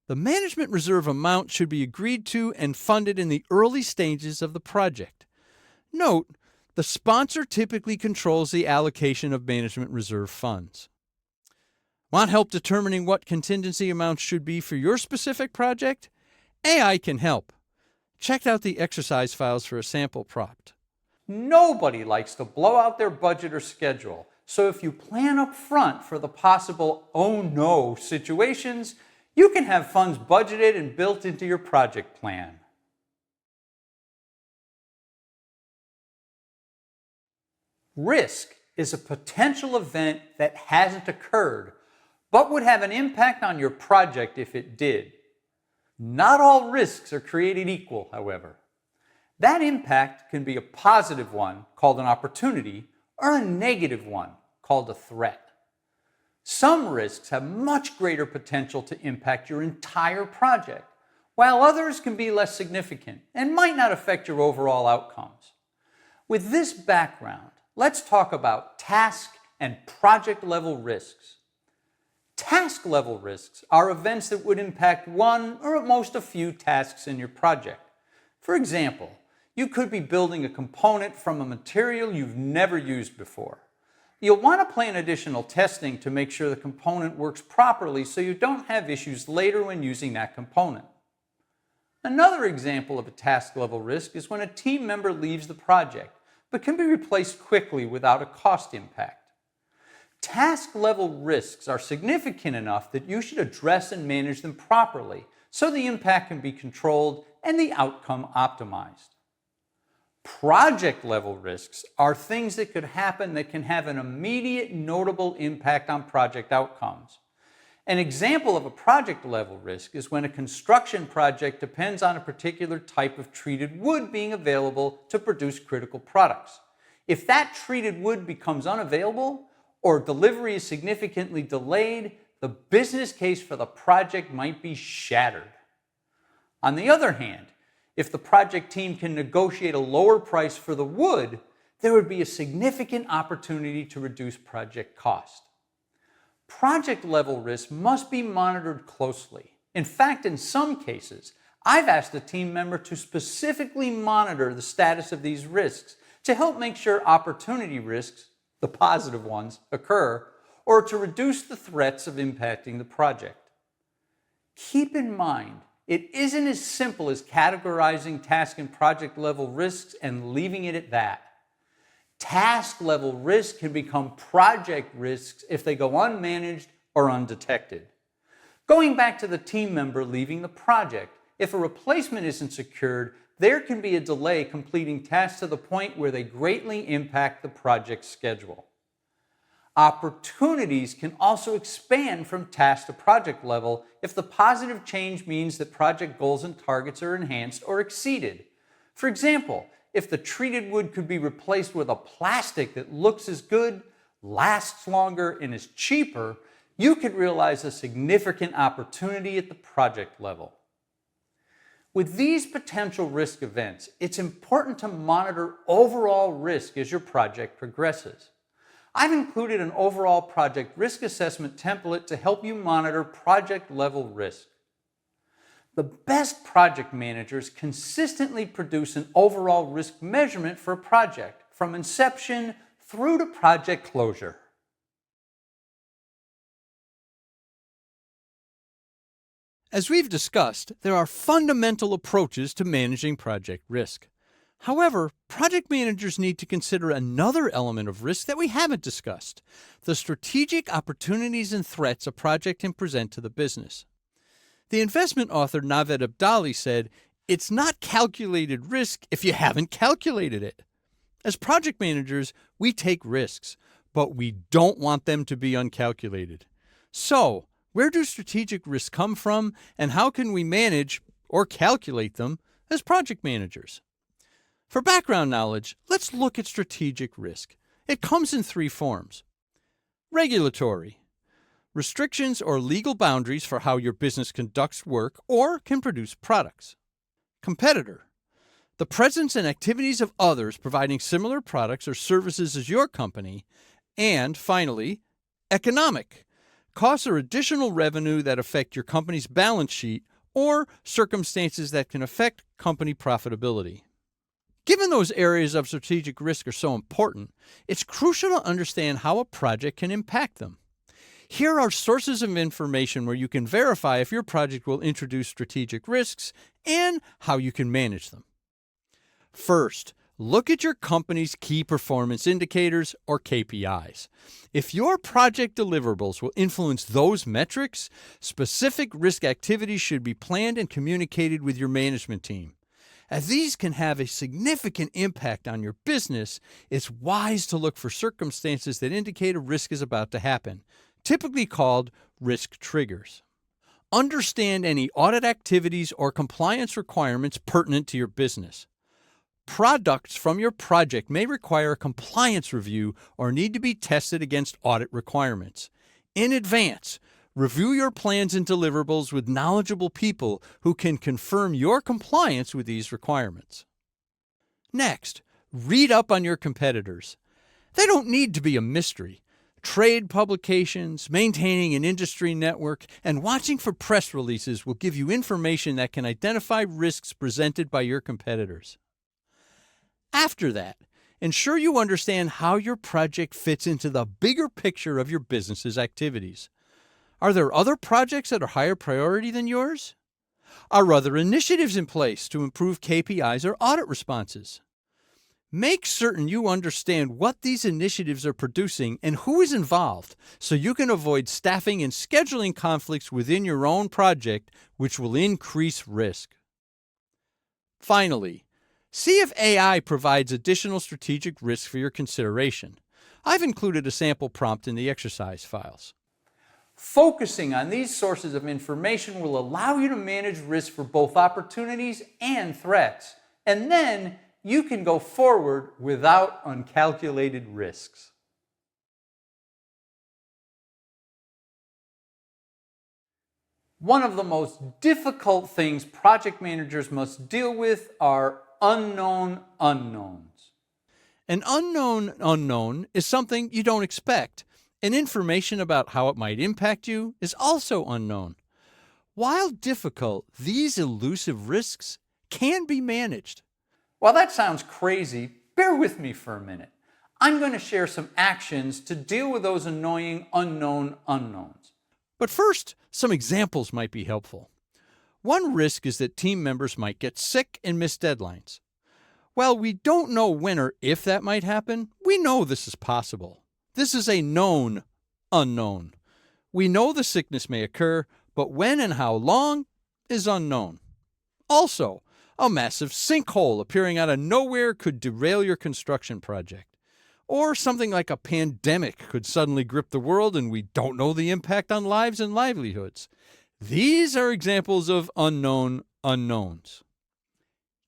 B: The management reserve amount should be agreed to and funded in the early stages of the project. Note, the sponsor typically controls the allocation of management reserve funds. Want help determining what contingency amounts should be for your specific project? AI can help. Check out the exercise files for a sample prompt.
A: Nobody likes to blow out their budget or schedule, so if you plan up front for the possible "oh no" situations, you can have funds budgeted and built into your project plan. Risk is a potential event that hasn't occurred, but would have an impact on your project if it did. Not all risks are created equal, however. That impact can be a positive one, called an opportunity, or a negative one, called a threat. Some risks have much greater potential to impact your entire project, while others can be less significant and might not affect your overall outcomes. With this background, let's talk about task and project-level risks. Task-level risks are events that would impact one or at most a few tasks in your project. For example, you could be building a component from a material you've never used before. You'll want to plan additional testing to make sure the component works properly so you don't have issues later when using that component. Another example of a task-level risk is when a team member leaves the project, but can be replaced quickly without a cost impact. Task-level risks are significant enough that you should address and manage them properly so the impact can be controlled and the outcome optimized. Project level risks are things that could happen that can have an immediate notable impact on project outcomes. An example of a project level risk is when a construction project depends on a particular type of treated wood being available to produce critical products. If that treated wood becomes unavailable or delivery is significantly delayed, the business case for the project might be shattered. On the other hand, if the project team can negotiate a lower price for the wood, there would be a significant opportunity to reduce project cost. Project level risks must be monitored closely. In fact, in some cases, I've asked a team member to specifically monitor the status of these risks to help make sure opportunity risks, the positive ones, occur, or to reduce the threats of impacting the project. Keep in mind, it isn't as simple as categorizing task and project level risks and leaving it at that. Task level risks can become project risks if they go unmanaged or undetected. Going back to the team member leaving the project, if a replacement isn't secured, there can be a delay completing tasks to the point where they greatly impact the project schedule. Opportunities can also expand from task to project level if the positive change means that project goals and targets are enhanced or exceeded. For example, if the treated wood could be replaced with a plastic that looks as good, lasts longer, and is cheaper, you could realize a significant opportunity at the project level. With these potential risk events, it's important to monitor overall risk as your project progresses. I've included an overall project risk assessment template to help you monitor project level risk. The best project managers consistently produce an overall risk measurement for a project from inception through to project closure.
B: As we've discussed, there are fundamental approaches to managing project risk. However, project managers need to consider another element of risk that we haven't discussed: the strategic opportunities and threats a project can present to the business. The investment author Naved Abdali said, "It's not calculated risk if you haven't calculated it." As project managers, we take risks, but we don't want them to be uncalculated. So, where do strategic risks come from, and how can we manage or calculate them as project managers? For background knowledge, let's look at strategic risk. It comes in three forms. Regulatory: restrictions or legal boundaries for how your business conducts work or can produce products. Competitor: the presence and activities of others providing similar products or services as your company. And finally, economic: costs or additional revenue that affect your company's balance sheet or circumstances that can affect company profitability. Given those areas of strategic risk are so important, it's crucial to understand how a project can impact them. Here are sources of information where you can verify if your project will introduce strategic risks and how you can manage them. First, look at your company's key performance indicators, or KPIs. If your project deliverables will influence those metrics, specific risk activities should be planned and communicated with your management team. As these can have a significant impact on your business, it's wise to look for circumstances that indicate a risk is about to happen, typically called risk triggers. Understand any audit activities or compliance requirements pertinent to your business. Products from your project may require a compliance review or need to be tested against audit requirements. In advance, review your plans and deliverables with knowledgeable people who can confirm your compliance with these requirements. Next, read up on your competitors. They don't need to be a mystery. Trade publications, maintaining an industry network, and watching for press releases will give you information that can identify risks presented by your competitors. After that, ensure you understand how your project fits into the bigger picture of your business's activities. Are there other projects that are higher priority than yours? Are other initiatives in place to improve KPIs or audit responses? Make certain you understand what these initiatives are producing and who is involved so you can avoid staffing and scheduling conflicts within your own project, which will increase risk. Finally, See if AI provides additional strategic risks for your consideration. I've included a sample prompt in the exercise files.
A: Focusing on these sources of information will allow you to manage risk for both opportunities and threats, and then you can go forward without uncalculated risks. One of the most difficult things project managers must deal with are unknown unknowns.
B: An unknown unknown is something you don't expect, and information about how it might impact you is also unknown. While difficult, these elusive risks can be managed.
A: While that sounds crazy, bear with me for a minute. I'm going to share some actions to deal with those annoying unknown unknowns.
B: But first, some examples might be helpful. One risk is that team members might get sick and miss deadlines. While we don't know when or if that might happen, we know this is possible. This is a known unknown. We know the sickness may occur, but when and how long is unknown. Also, a massive sinkhole appearing out of nowhere could derail your construction project. Or something like a pandemic could suddenly grip the world and we don't know the impact on lives and livelihoods. These are examples of unknown unknowns.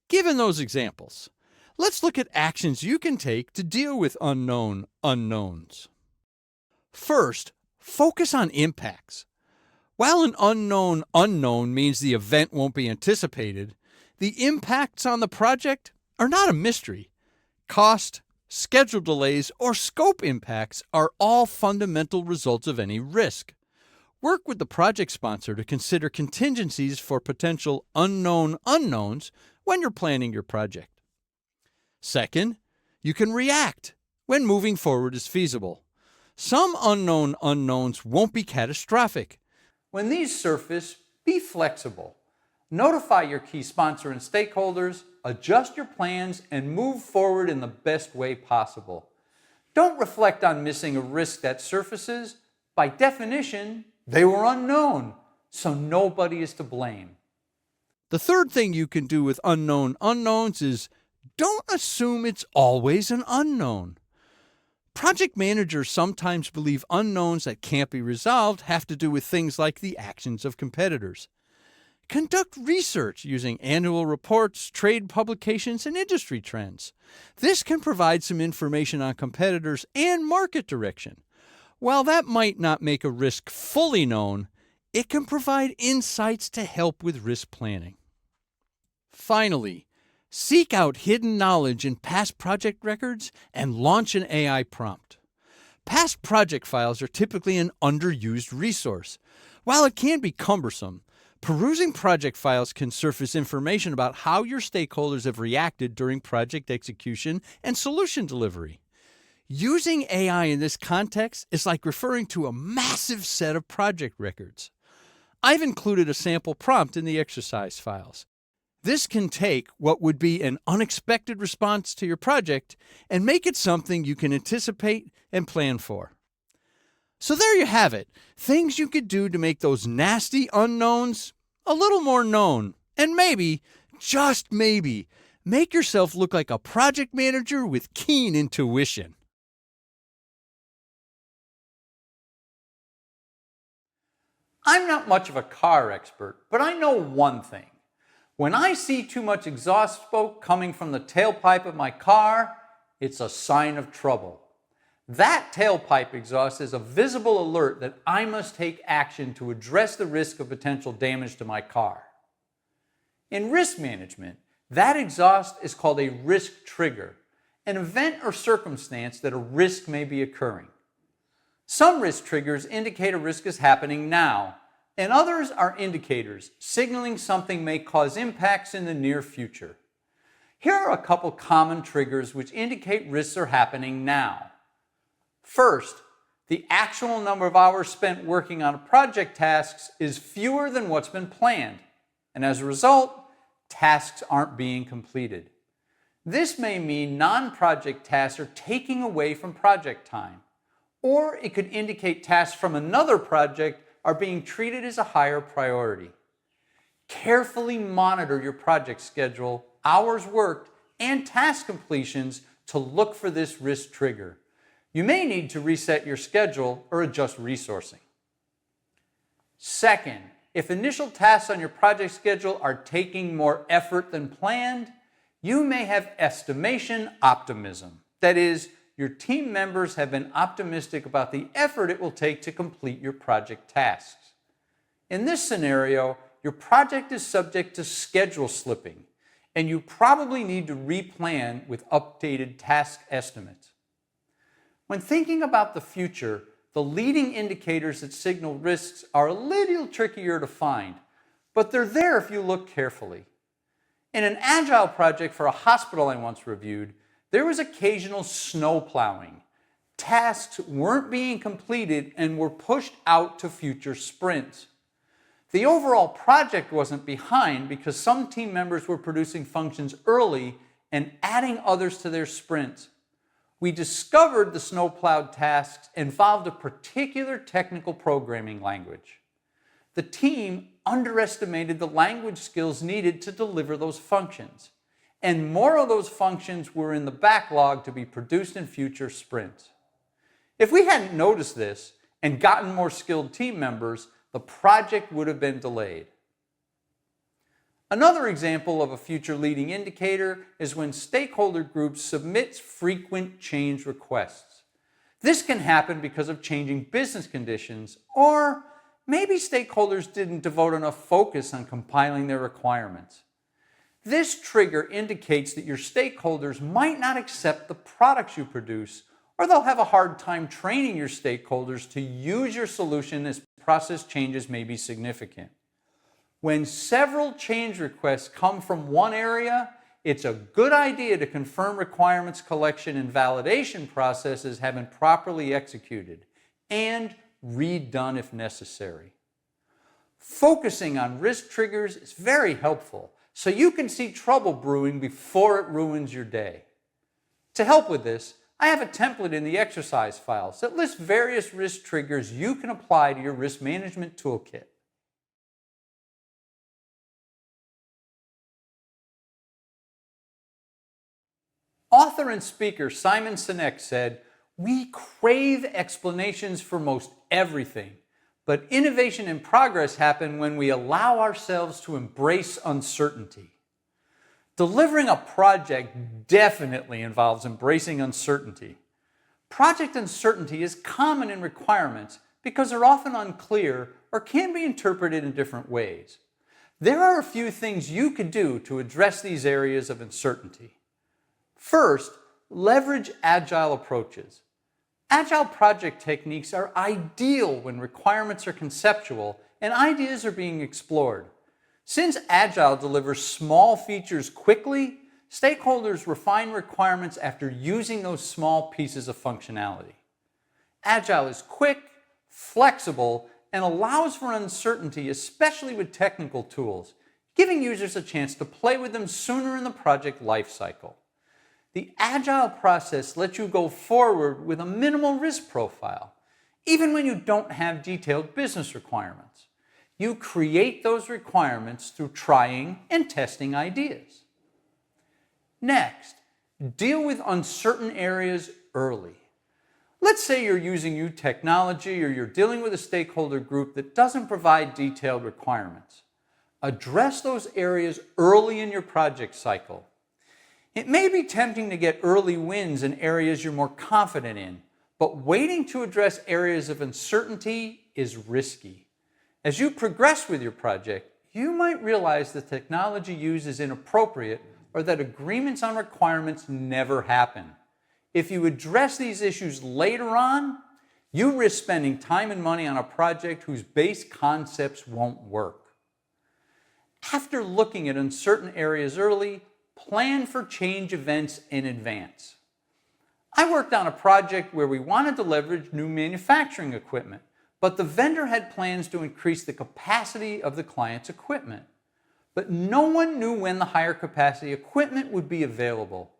B: Given those examples, let's look at actions you can take to deal with unknown unknowns. First, focus on impacts. While an unknown unknown means the event won't be anticipated, the impacts on the project are not a mystery. Cost, schedule delays, or scope impacts are all fundamental results of any risk. Work with the project sponsor to consider contingencies for potential unknown unknowns when you're planning your project. Second, you can react when moving forward is feasible. Some unknown unknowns won't be catastrophic.
A: When these surface, be flexible. Notify your key sponsor and stakeholders, adjust your plans, and move forward in the best way possible. Don't reflect on missing a risk that surfaces. By definition, they were unknown, so nobody is to blame.
B: The third thing you can do with unknown unknowns is don't assume it's always an unknown. Project managers sometimes believe unknowns that can't be resolved have to do with things like the actions of competitors. Conduct research using annual reports, trade publications, and industry trends. This can provide some information on competitors and market direction. While that might not make a risk fully known, it can provide insights to help with risk planning. Finally, seek out hidden knowledge in past project records and launch an AI prompt. Past project files are typically an underused resource. While it can be cumbersome, perusing project files can surface information about how your stakeholders have reacted during project execution and solution delivery. Using AI in this context is like referring to a massive set of project records. I've included a sample prompt in the exercise files. This can take what would be an unexpected response to your project and make it something you can anticipate and plan for. So there you have it, things you could do to make those nasty unknowns a little more known, and maybe, just maybe, make yourself look like a project manager with keen intuition.
A: I'm not much of a car expert, but I know one thing. When I see too much exhaust smoke coming from the tailpipe of my car, it's a sign of trouble. That tailpipe exhaust is a visible alert that I must take action to address the risk of potential damage to my car. In risk management, that exhaust is called a risk trigger, an event or circumstance that a risk may be occurring. Some risk triggers indicate a risk is happening now, and others are indicators signaling something may cause impacts in the near future. Here are a couple common triggers which indicate risks are happening now. First, the actual number of hours spent working on project tasks is fewer than what's been planned, and as a result, tasks aren't being completed. This may mean non-project tasks are taking away from project time, or it could indicate tasks from another project are being treated as a higher priority. Carefully monitor your project schedule, hours worked, and task completions to look for this risk trigger. You may need to reset your schedule or adjust resourcing. Second, if initial tasks on your project schedule are taking more effort than planned, you may have estimation optimism. That is, your team members have been optimistic about the effort it will take to complete your project tasks. In this scenario, your project is subject to schedule slipping, and you probably need to replan with updated task estimates. When thinking about the future, the leading indicators that signal risks are a little trickier to find, but they're there if you look carefully. In an agile project for a hospital I once reviewed, there was occasional snow plowing. Tasks weren't being completed and were pushed out to future sprints. The overall project wasn't behind because some team members were producing functions early and adding others to their sprints. We discovered the snowplowed tasks involved a particular technical programming language. The team underestimated the language skills needed to deliver those functions, and more of those functions were in the backlog to be produced in future sprints. If we hadn't noticed this and gotten more skilled team members, the project would have been delayed. Another example of a future leading indicator is when stakeholder groups submit frequent change requests. This can happen because of changing business conditions, or maybe stakeholders didn't devote enough focus on compiling their requirements. This trigger indicates that your stakeholders might not accept the products you produce, or they'll have a hard time training your stakeholders to use your solution as process changes may be significant. When several change requests come from one area, it's a good idea to confirm requirements collection and validation processes have been properly executed and redone if necessary. Focusing on risk triggers is very helpful so you can see trouble brewing before it ruins your day. To help with this, I have a template in the exercise files that lists various risk triggers you can apply to your risk management toolkit. Author and speaker Simon Sinek said, "We crave explanations for most everything, but innovation and progress happen when we allow ourselves to embrace uncertainty." Delivering a project definitely involves embracing uncertainty. Project uncertainty is common in requirements because they're often unclear or can be interpreted in different ways. There are a few things you could do to address these areas of uncertainty. First, leverage agile approaches. Agile project techniques are ideal when requirements are conceptual and ideas are being explored. Since Agile delivers small features quickly, stakeholders refine requirements after using those small pieces of functionality. Agile is quick, flexible, and allows for uncertainty, especially with technical tools, giving users a chance to play with them sooner in the project lifecycle. The Agile process lets you go forward with a minimal risk profile, even when you don't have detailed business requirements. You create those requirements through trying and testing ideas. Next, deal with uncertain areas early. Let's say you're using new technology or you're dealing with a stakeholder group that doesn't provide detailed requirements. Address those areas early in your project cycle. It may be tempting to get early wins in areas you're more confident in, but waiting to address areas of uncertainty is risky. As you progress with your project, you might realize the technology used is inappropriate or that agreements on requirements never happen. If you address these issues later on, you risk spending time and money on a project whose base concepts won't work. After looking at uncertain areas early, plan for change events in advance. I worked on a project where we wanted to leverage new manufacturing equipment, but the vendor had plans to increase the capacity of the client's equipment. But no one knew when the higher capacity equipment would be available.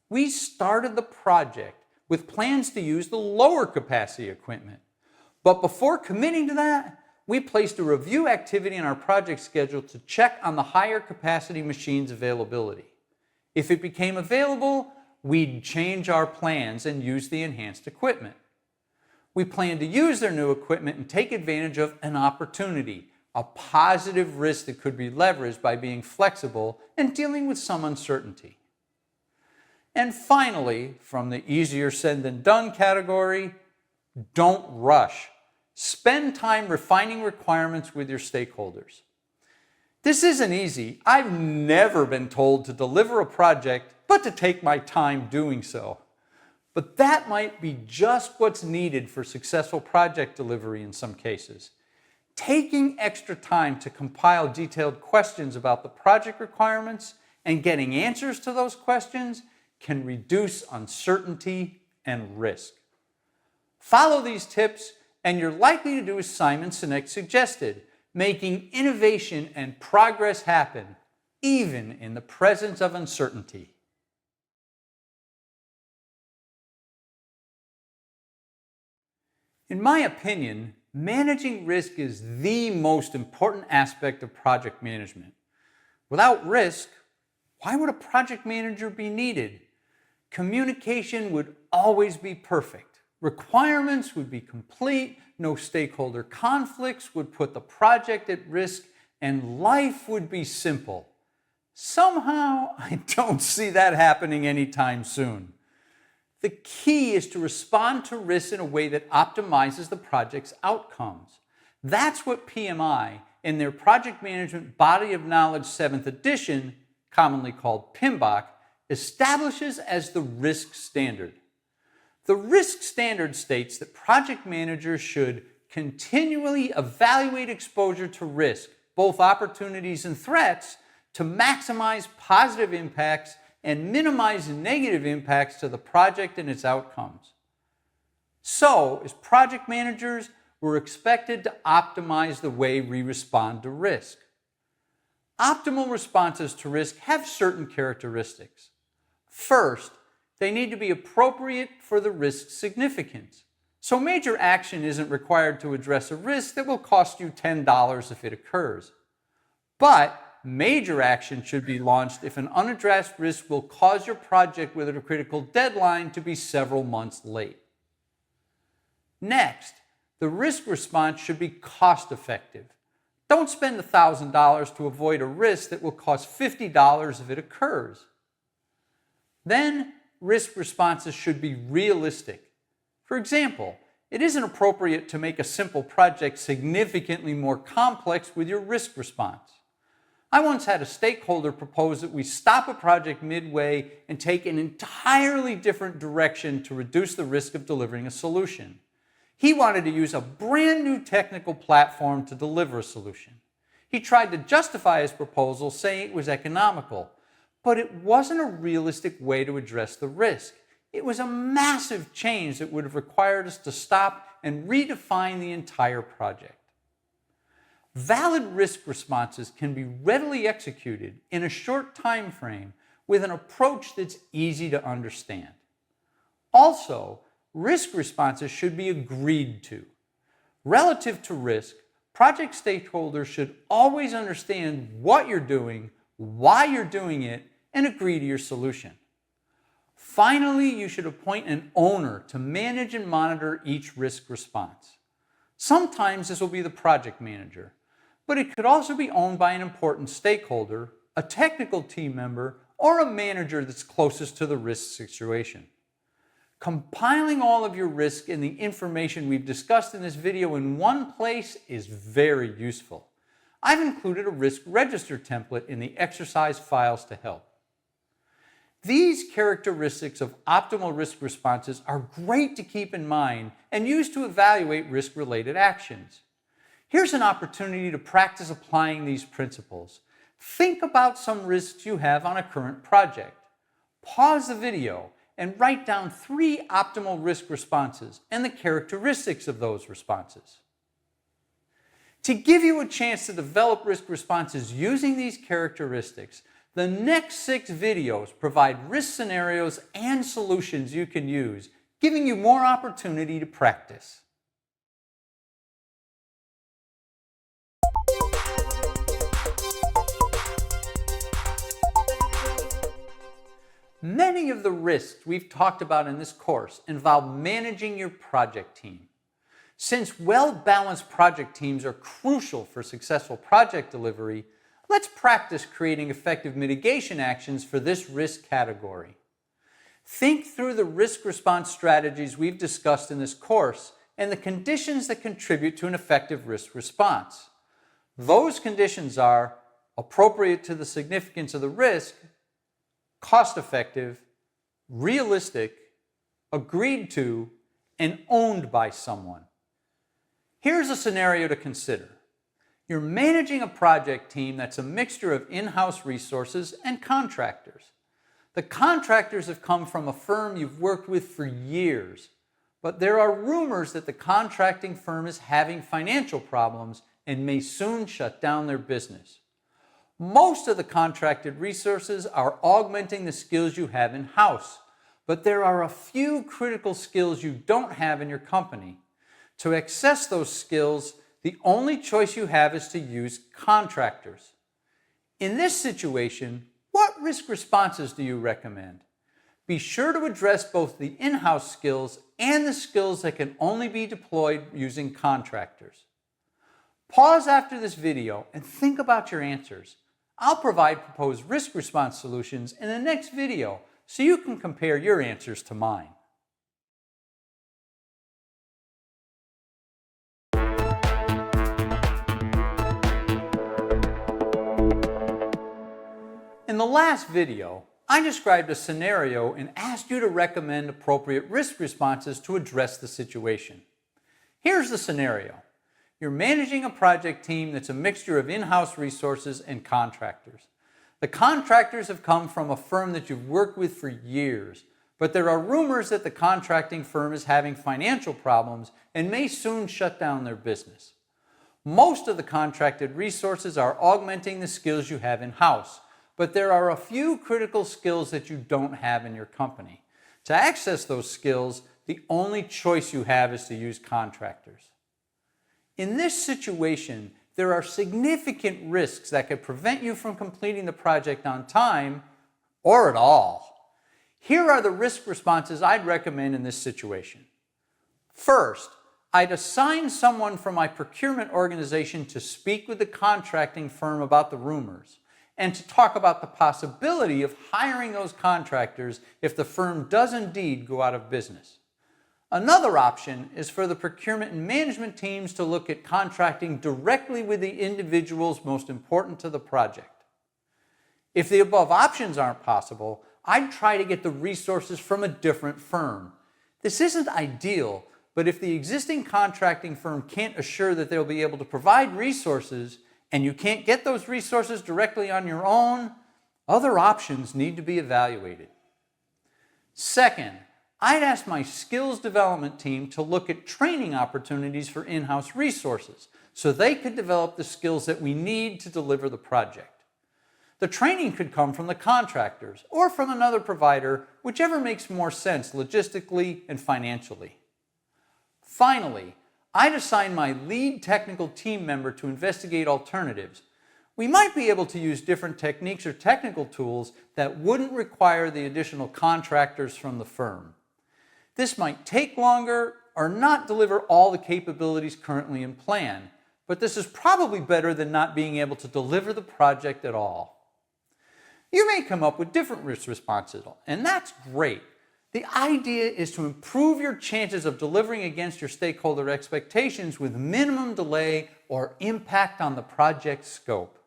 A: We started the project with plans to use the lower capacity equipment. But before committing to that, we placed a review activity in our project schedule to check on the higher capacity machine's availability. If it became available, we'd change our plans and use the enhanced equipment. We plan to use their new equipment and take advantage of an opportunity, a positive risk that could be leveraged by being flexible and dealing with some uncertainty. And finally, from the easier said than done category, don't rush. Spend time refining requirements with your stakeholders. This isn't easy. I've never been told to deliver a project, but to take my time doing so. But that might be just what's needed for successful project delivery in some cases. Taking extra time to compile detailed questions about the project requirements and getting answers to those questions can reduce uncertainty and risk. Follow these tips and you're likely to do as Simon Sinek suggested, making innovation and progress happen, even in the presence of uncertainty. In my opinion, managing risk is the most important aspect of project management. Without risk, why would a project manager be needed? Communication would always be perfect. Requirements would be complete, no stakeholder conflicts would put the project at risk, and life would be simple. Somehow, I don't see that happening anytime soon. The key is to respond to risks in a way that optimizes the project's outcomes. That's what PMI, in their Project Management Body of Knowledge 7th edition, commonly called PMBOK, establishes as the risk standard. The risk standard states that project managers should continually evaluate exposure to risk, both opportunities and threats, to maximize positive impacts and minimize negative impacts to the project and its outcomes. So, as project managers, we're expected to optimize the way we respond to risk. Optimal responses to risk have certain characteristics. First, they need to be appropriate for the risk's significance. So major action isn't required to address a risk that will cost you $10 if it occurs. But major action should be launched if an unaddressed risk will cause your project with a critical deadline to be several months late. Next, the risk response should be cost-effective. Don't spend $1,000 to avoid a risk that will cost $50 if it occurs. Then, risk responses should be realistic. For example, it isn't appropriate to make a simple project significantly more complex with your risk response. I once had a stakeholder propose that we stop a project midway and take an entirely different direction to reduce the risk of delivering a solution. He wanted to use a brand new technical platform to deliver a solution. He tried to justify his proposal, saying it was economical, but it wasn't a realistic way to address the risk. It was a massive change that would have required us to stop and redefine the entire project. Valid risk responses can be readily executed in a short time frame with an approach that's easy to understand. Also, risk responses should be agreed to. Relative to risk, project stakeholders should always understand what you're doing, why you're doing it, and agree to your solution. Finally, you should appoint an owner to manage and monitor each risk response. Sometimes this will be the project manager, but it could also be owned by an important stakeholder, a technical team member, or a manager that's closest to the risk situation. Compiling all of your risk and the information we've discussed in this video in one place is very useful. I've included a risk register template in the exercise files to help. These characteristics of optimal risk responses are great to keep in mind and use to evaluate risk-related actions. Here's an opportunity to practice applying these principles. Think about some risks you have on a current project. Pause the video and write down 3 optimal risk responses and the characteristics of those responses. To give you a chance to develop risk responses using these characteristics, the next 6 videos provide risk scenarios and solutions you can use, giving you more opportunity to practice. Many of the risks we've talked about in this course involve managing your project team. Since well-balanced project teams are crucial for successful project delivery, let's practice creating effective mitigation actions for this risk category. Think through the risk response strategies we've discussed in this course and the conditions that contribute to an effective risk response. Those conditions are appropriate to the significance of the risk, cost-effective, realistic, agreed to, and owned by someone. Here's a scenario to consider. You're managing a project team that's a mixture of in-house resources and contractors. The contractors have come from a firm you've worked with for years, but there are rumors that the contracting firm is having financial problems and may soon shut down their business. Most of the contracted resources are augmenting the skills you have in-house, but there are a few critical skills you don't have in your company. To access those skills, the only choice you have is to use contractors. In this situation, what risk responses do you recommend? Be sure to address both the in-house skills and the skills that can only be deployed using contractors. Pause after this video and think about your answers. I'll provide proposed risk response solutions in the next video so you can compare your answers to mine. In the last video, I described a scenario and asked you to recommend appropriate risk responses to address the situation. Here's the scenario. You're managing a project team that's a mixture of in-house resources and contractors. The contractors have come from a firm that you've worked with for years, but there are rumors that the contracting firm is having financial problems and may soon shut down their business. Most of the contracted resources are augmenting the skills you have in-house, but there are a few critical skills that you don't have in your company. To access those skills, the only choice you have is to use contractors. In this situation, there are significant risks that could prevent you from completing the project on time or at all. Here are the risk responses I'd recommend in this situation. First, I'd assign someone from my procurement organization to speak with the contracting firm about the rumors and to talk about the possibility of hiring those contractors if the firm does indeed go out of business. Another option is for the procurement and management teams to look at contracting directly with the individuals most important to the project. If the above options aren't possible, I'd try to get the resources from a different firm. This isn't ideal, but if the existing contracting firm can't assure that they'll be able to provide resources and you can't get those resources directly on your own, other options need to be evaluated. Second, I'd ask my skills development team to look at training opportunities for in-house resources so they could develop the skills that we need to deliver the project. The training could come from the contractors or from another provider, whichever makes more sense logistically and financially. Finally, I'd assign my lead technical team member to investigate alternatives. We might be able to use different techniques or technical tools that wouldn't require the additional contractors from the firm. This might take longer or not deliver all the capabilities currently in plan, but this is probably better than not being able to deliver the project at all. You may come up with different risk responses, and that's great. The idea is to improve your chances of delivering against your stakeholder expectations with minimum delay or impact on the project scope.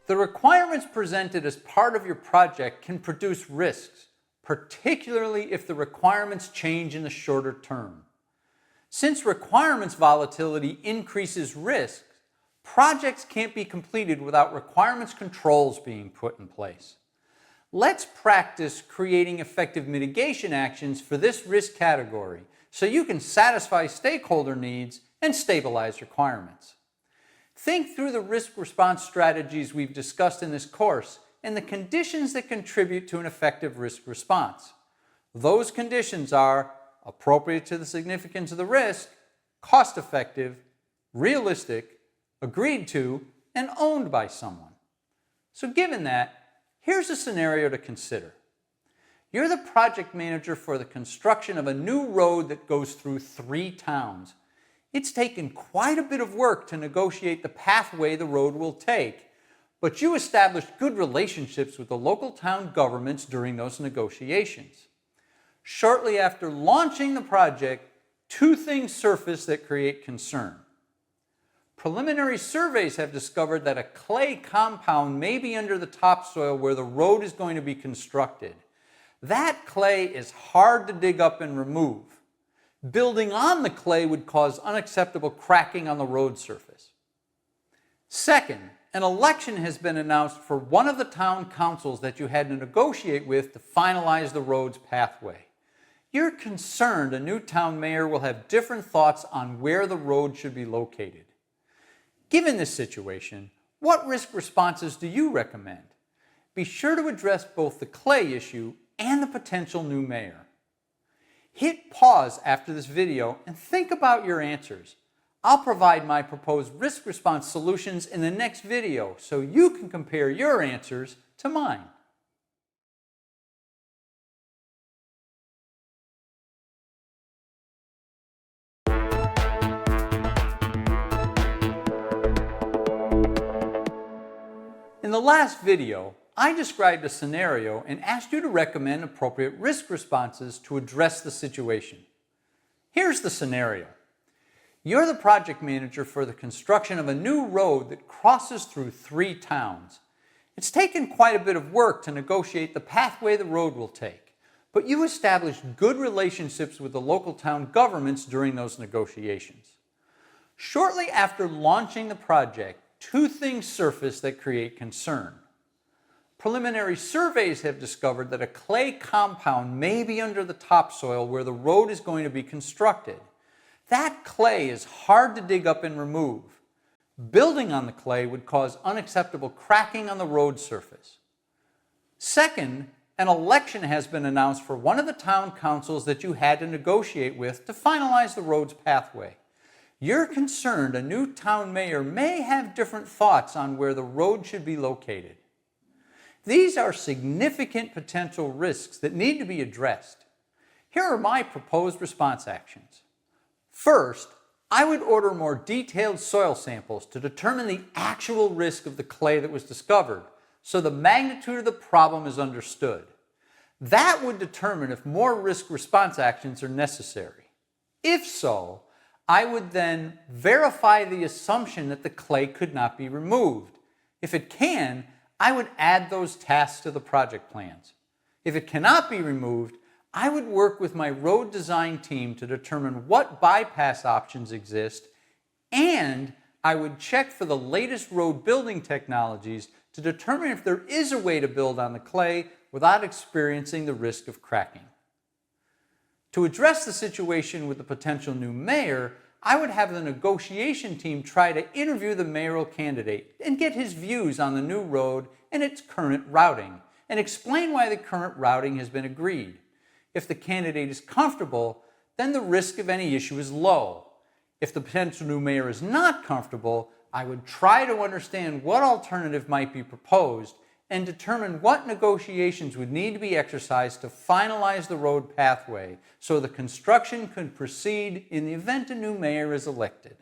A: The requirements presented as part of your project can produce risks, particularly if the requirements change in the shorter term. Since requirements volatility increases risks, projects can't be completed without requirements controls being put in place. Let's practice creating effective mitigation actions for this risk category so you can satisfy stakeholder needs and stabilize requirements. Think through the risk response strategies we've discussed in this course and the conditions that contribute to an effective risk response. Those conditions are appropriate to the significance of the risk, cost-effective, realistic, agreed to, and owned by someone. So given that, here's a scenario to consider. You're the project manager for the construction of a new road that goes through 3 towns. It's taken quite a bit of work to negotiate the pathway the road will take, but you established good relationships with the local town governments during those negotiations. Shortly after launching the project, 2 things surface that create concern. Preliminary surveys have discovered that a clay compound may be under the topsoil where the road is going to be constructed. That clay is hard to dig up and remove. Building on the clay would cause unacceptable cracking on the road surface. Second, an election has been announced for one of the town councils that you had to negotiate with to finalize the road's pathway. You're concerned a new town mayor will have different thoughts on where the road should be located. Given this situation, what risk responses do you recommend? Be sure to address both the clay issue and the potential new mayor. Hit pause after this video and think about your answers. I'll provide my proposed risk response solutions in the next video so you can compare your answers to mine. In the last video, I described a scenario and asked you to recommend appropriate risk responses to address the situation. Here's the scenario. You're the project manager for the construction of a new road that crosses through 3 towns. It's taken quite a bit of work to negotiate the pathway the road will take, but you established good relationships with the local town governments during those negotiations. Shortly after launching the project, 2 things surface that create concern. Preliminary surveys have discovered that a clay compound may be under the topsoil where the road is going to be constructed. That clay is hard to dig up and remove. Building on the clay would cause unacceptable cracking on the road surface. Second, an election has been announced for one of the town councils that you had to negotiate with to finalize the road's pathway. You're concerned a new town mayor may have different thoughts on where the road should be located. These are significant potential risks that need to be addressed. Here are my proposed response actions. First, I would order more detailed soil samples to determine the actual risk of the clay that was discovered, so the magnitude of the problem is understood. That would determine if more risk response actions are necessary. If so, I would then verify the assumption that the clay could not be removed. If it can, I would add those tasks to the project plans. If it cannot be removed, I would work with my road design team to determine what bypass options exist, and I would check for the latest road building technologies to determine if there is a way to build on the clay without experiencing the risk of cracking. To address the situation with the potential new mayor, I would have the negotiation team try to interview the mayoral candidate and get his views on the new road and its current routing, and explain why the current routing has been agreed. If the candidate is comfortable, then the risk of any issue is low. If the potential new mayor is not comfortable, I would try to understand what alternative might be proposed and determine what negotiations would need to be exercised to finalize the road pathway so the construction could proceed in the event a new mayor is elected.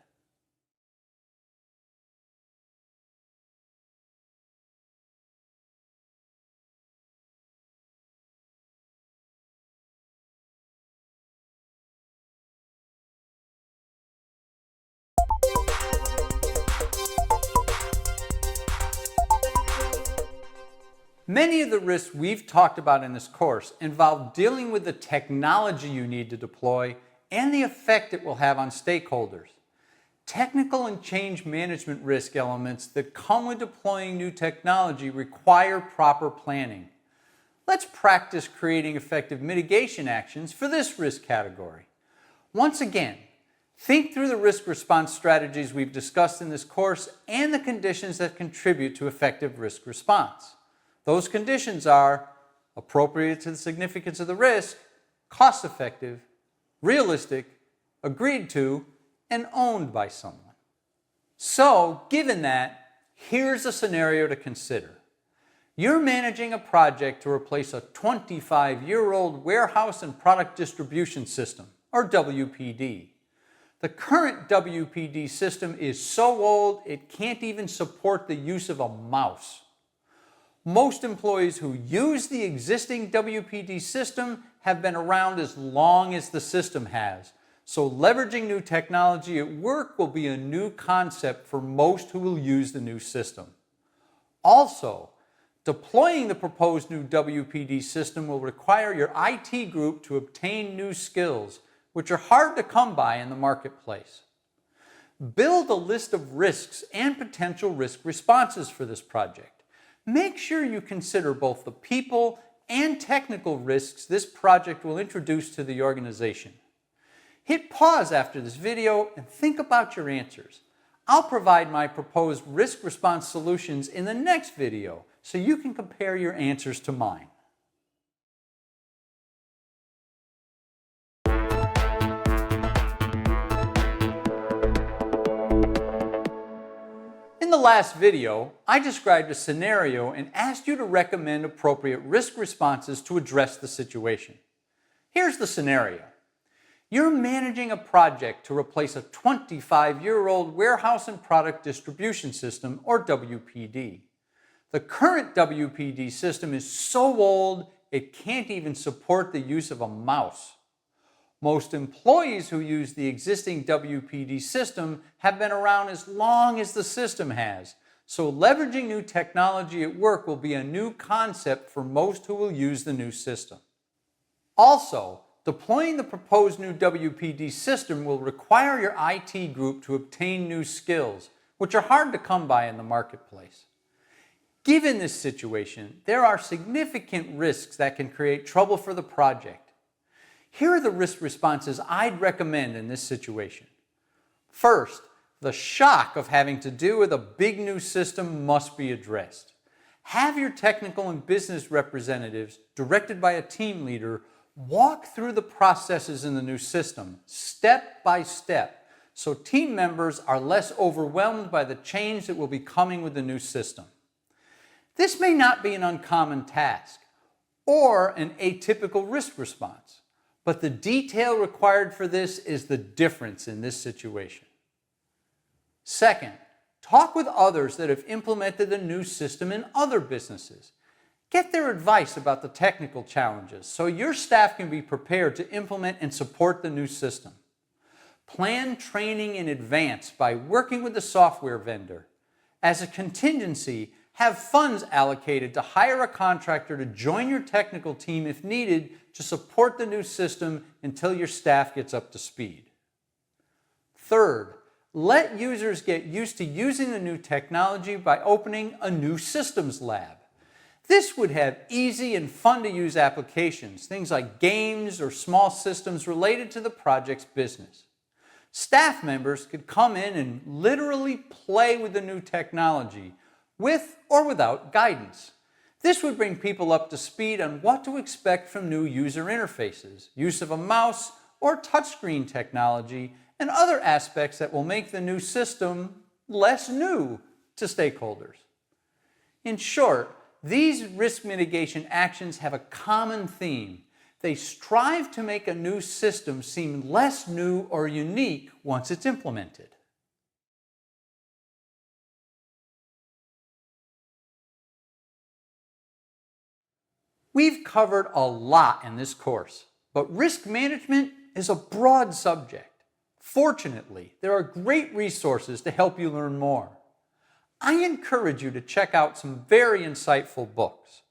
A: Many of the risks we've talked about in this course involve dealing with the technology you need to deploy and the effect it will have on stakeholders. Technical and change management risk elements that come with deploying new technology require proper planning. Let's practice creating effective mitigation actions for this risk category. Once again, think through the risk response strategies we've discussed in this course and the conditions that contribute to effective risk response. Those conditions are appropriate to the significance of the risk, cost-effective, realistic, agreed to, and owned by someone. So, given that, here's a scenario to consider. You're managing a project to replace a 25-year-old warehouse and product distribution system, or WPD. The current WPD system is so old it can't even support the use of a mouse. Most employees who use the existing WPD system have been around as long as the system has, so leveraging new technology at work will be a new concept for most who will use the new system. Also, deploying the proposed new WPD system will require your IT group to obtain new skills, which are hard to come by in the marketplace. Build a list of risks and potential risk responses for this project. Make sure you consider both the people and technical risks this project will introduce to the organization. Hit pause after this video and think about your answers. I'll provide my proposed risk response solutions in the next video so you can compare your answers to mine. In the last video, I described a scenario and asked you to recommend appropriate risk responses to address the situation. Here's the scenario. You're managing a project to replace a 25-year-old warehouse and product distribution system, or WPD. The current WPD system is so old it can't even support the use of a mouse. Most employees who use the existing WPD system have been around as long as the system has, so leveraging new technology at work will be a new concept for most who will use the new system. Also, deploying the proposed new WPD system will require your IT group to obtain new skills, which are hard to come by in the marketplace. Given this situation, there are significant risks that can create trouble for the project. Here are the risk responses I'd recommend in this situation. First, the shock of having to do with a big new system must be addressed. Have your technical and business representatives, directed by a team leader, walk through the processes in the new system, step by step, so team members are less overwhelmed by the change that will be coming with the new system. This may not be an uncommon task or an atypical risk response, but the detail required for this is the difference in this situation. Second, talk with others that have implemented the new system in other businesses. Get their advice about the technical challenges so your staff can be prepared to implement and support the new system. Plan training in advance by working with the software vendor. As a contingency, have funds allocated to hire a contractor to join your technical team if needed to support the new system until your staff gets up to speed. Third, let users get used to using the new technology by opening a new systems lab. This would have easy and fun to use applications, things like games or small systems related to the project's business. Staff members could come in and literally play with the new technology, with or without guidance. This would bring people up to speed on what to expect from new user interfaces, use of a mouse or touchscreen technology, and other aspects that will make the new system less new to stakeholders. In short, these risk mitigation actions have a common theme. They strive to make a new system seem less new or unique once it's implemented. We've covered a lot in this course, but risk management is a broad subject. Fortunately, there are great resources to help you learn more. I encourage you to check out some very insightful books.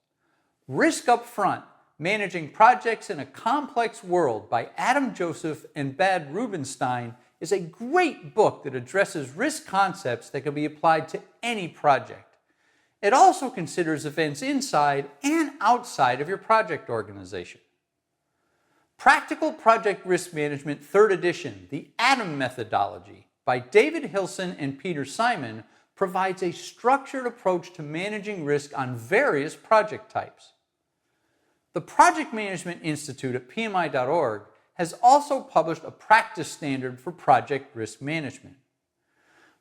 A: Risk Upfront: Managing Projects in a Complex World by Adam Joseph and Bad Rubenstein is a great book that addresses risk concepts that can be applied to any project. It also considers events inside and outside of your project organization. Practical Project Risk Management 3rd Edition, The Adam Methodology by David Hilson and Peter Simon provides a structured approach to managing risk on various project types. The Project Management Institute at PMI.org has also published a practice standard for project risk management.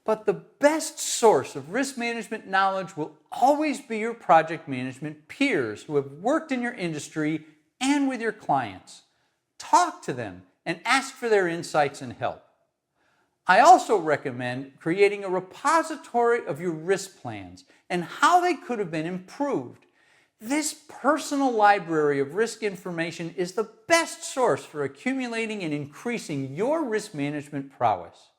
A: But the best source of risk management knowledge will always be your project management peers who have worked in your industry and with your clients. Talk to them and ask for their insights and help. I also recommend creating a repository of your risk plans and how they could have been improved. This personal library of risk information is the best source for accumulating and increasing your risk management prowess.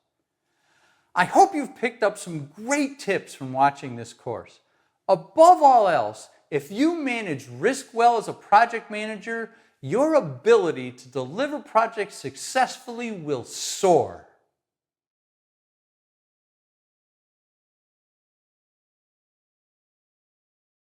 A: I hope you've picked up some great tips from watching this course. Above all else, if you manage risk well as a project manager, your ability to deliver projects successfully will soar.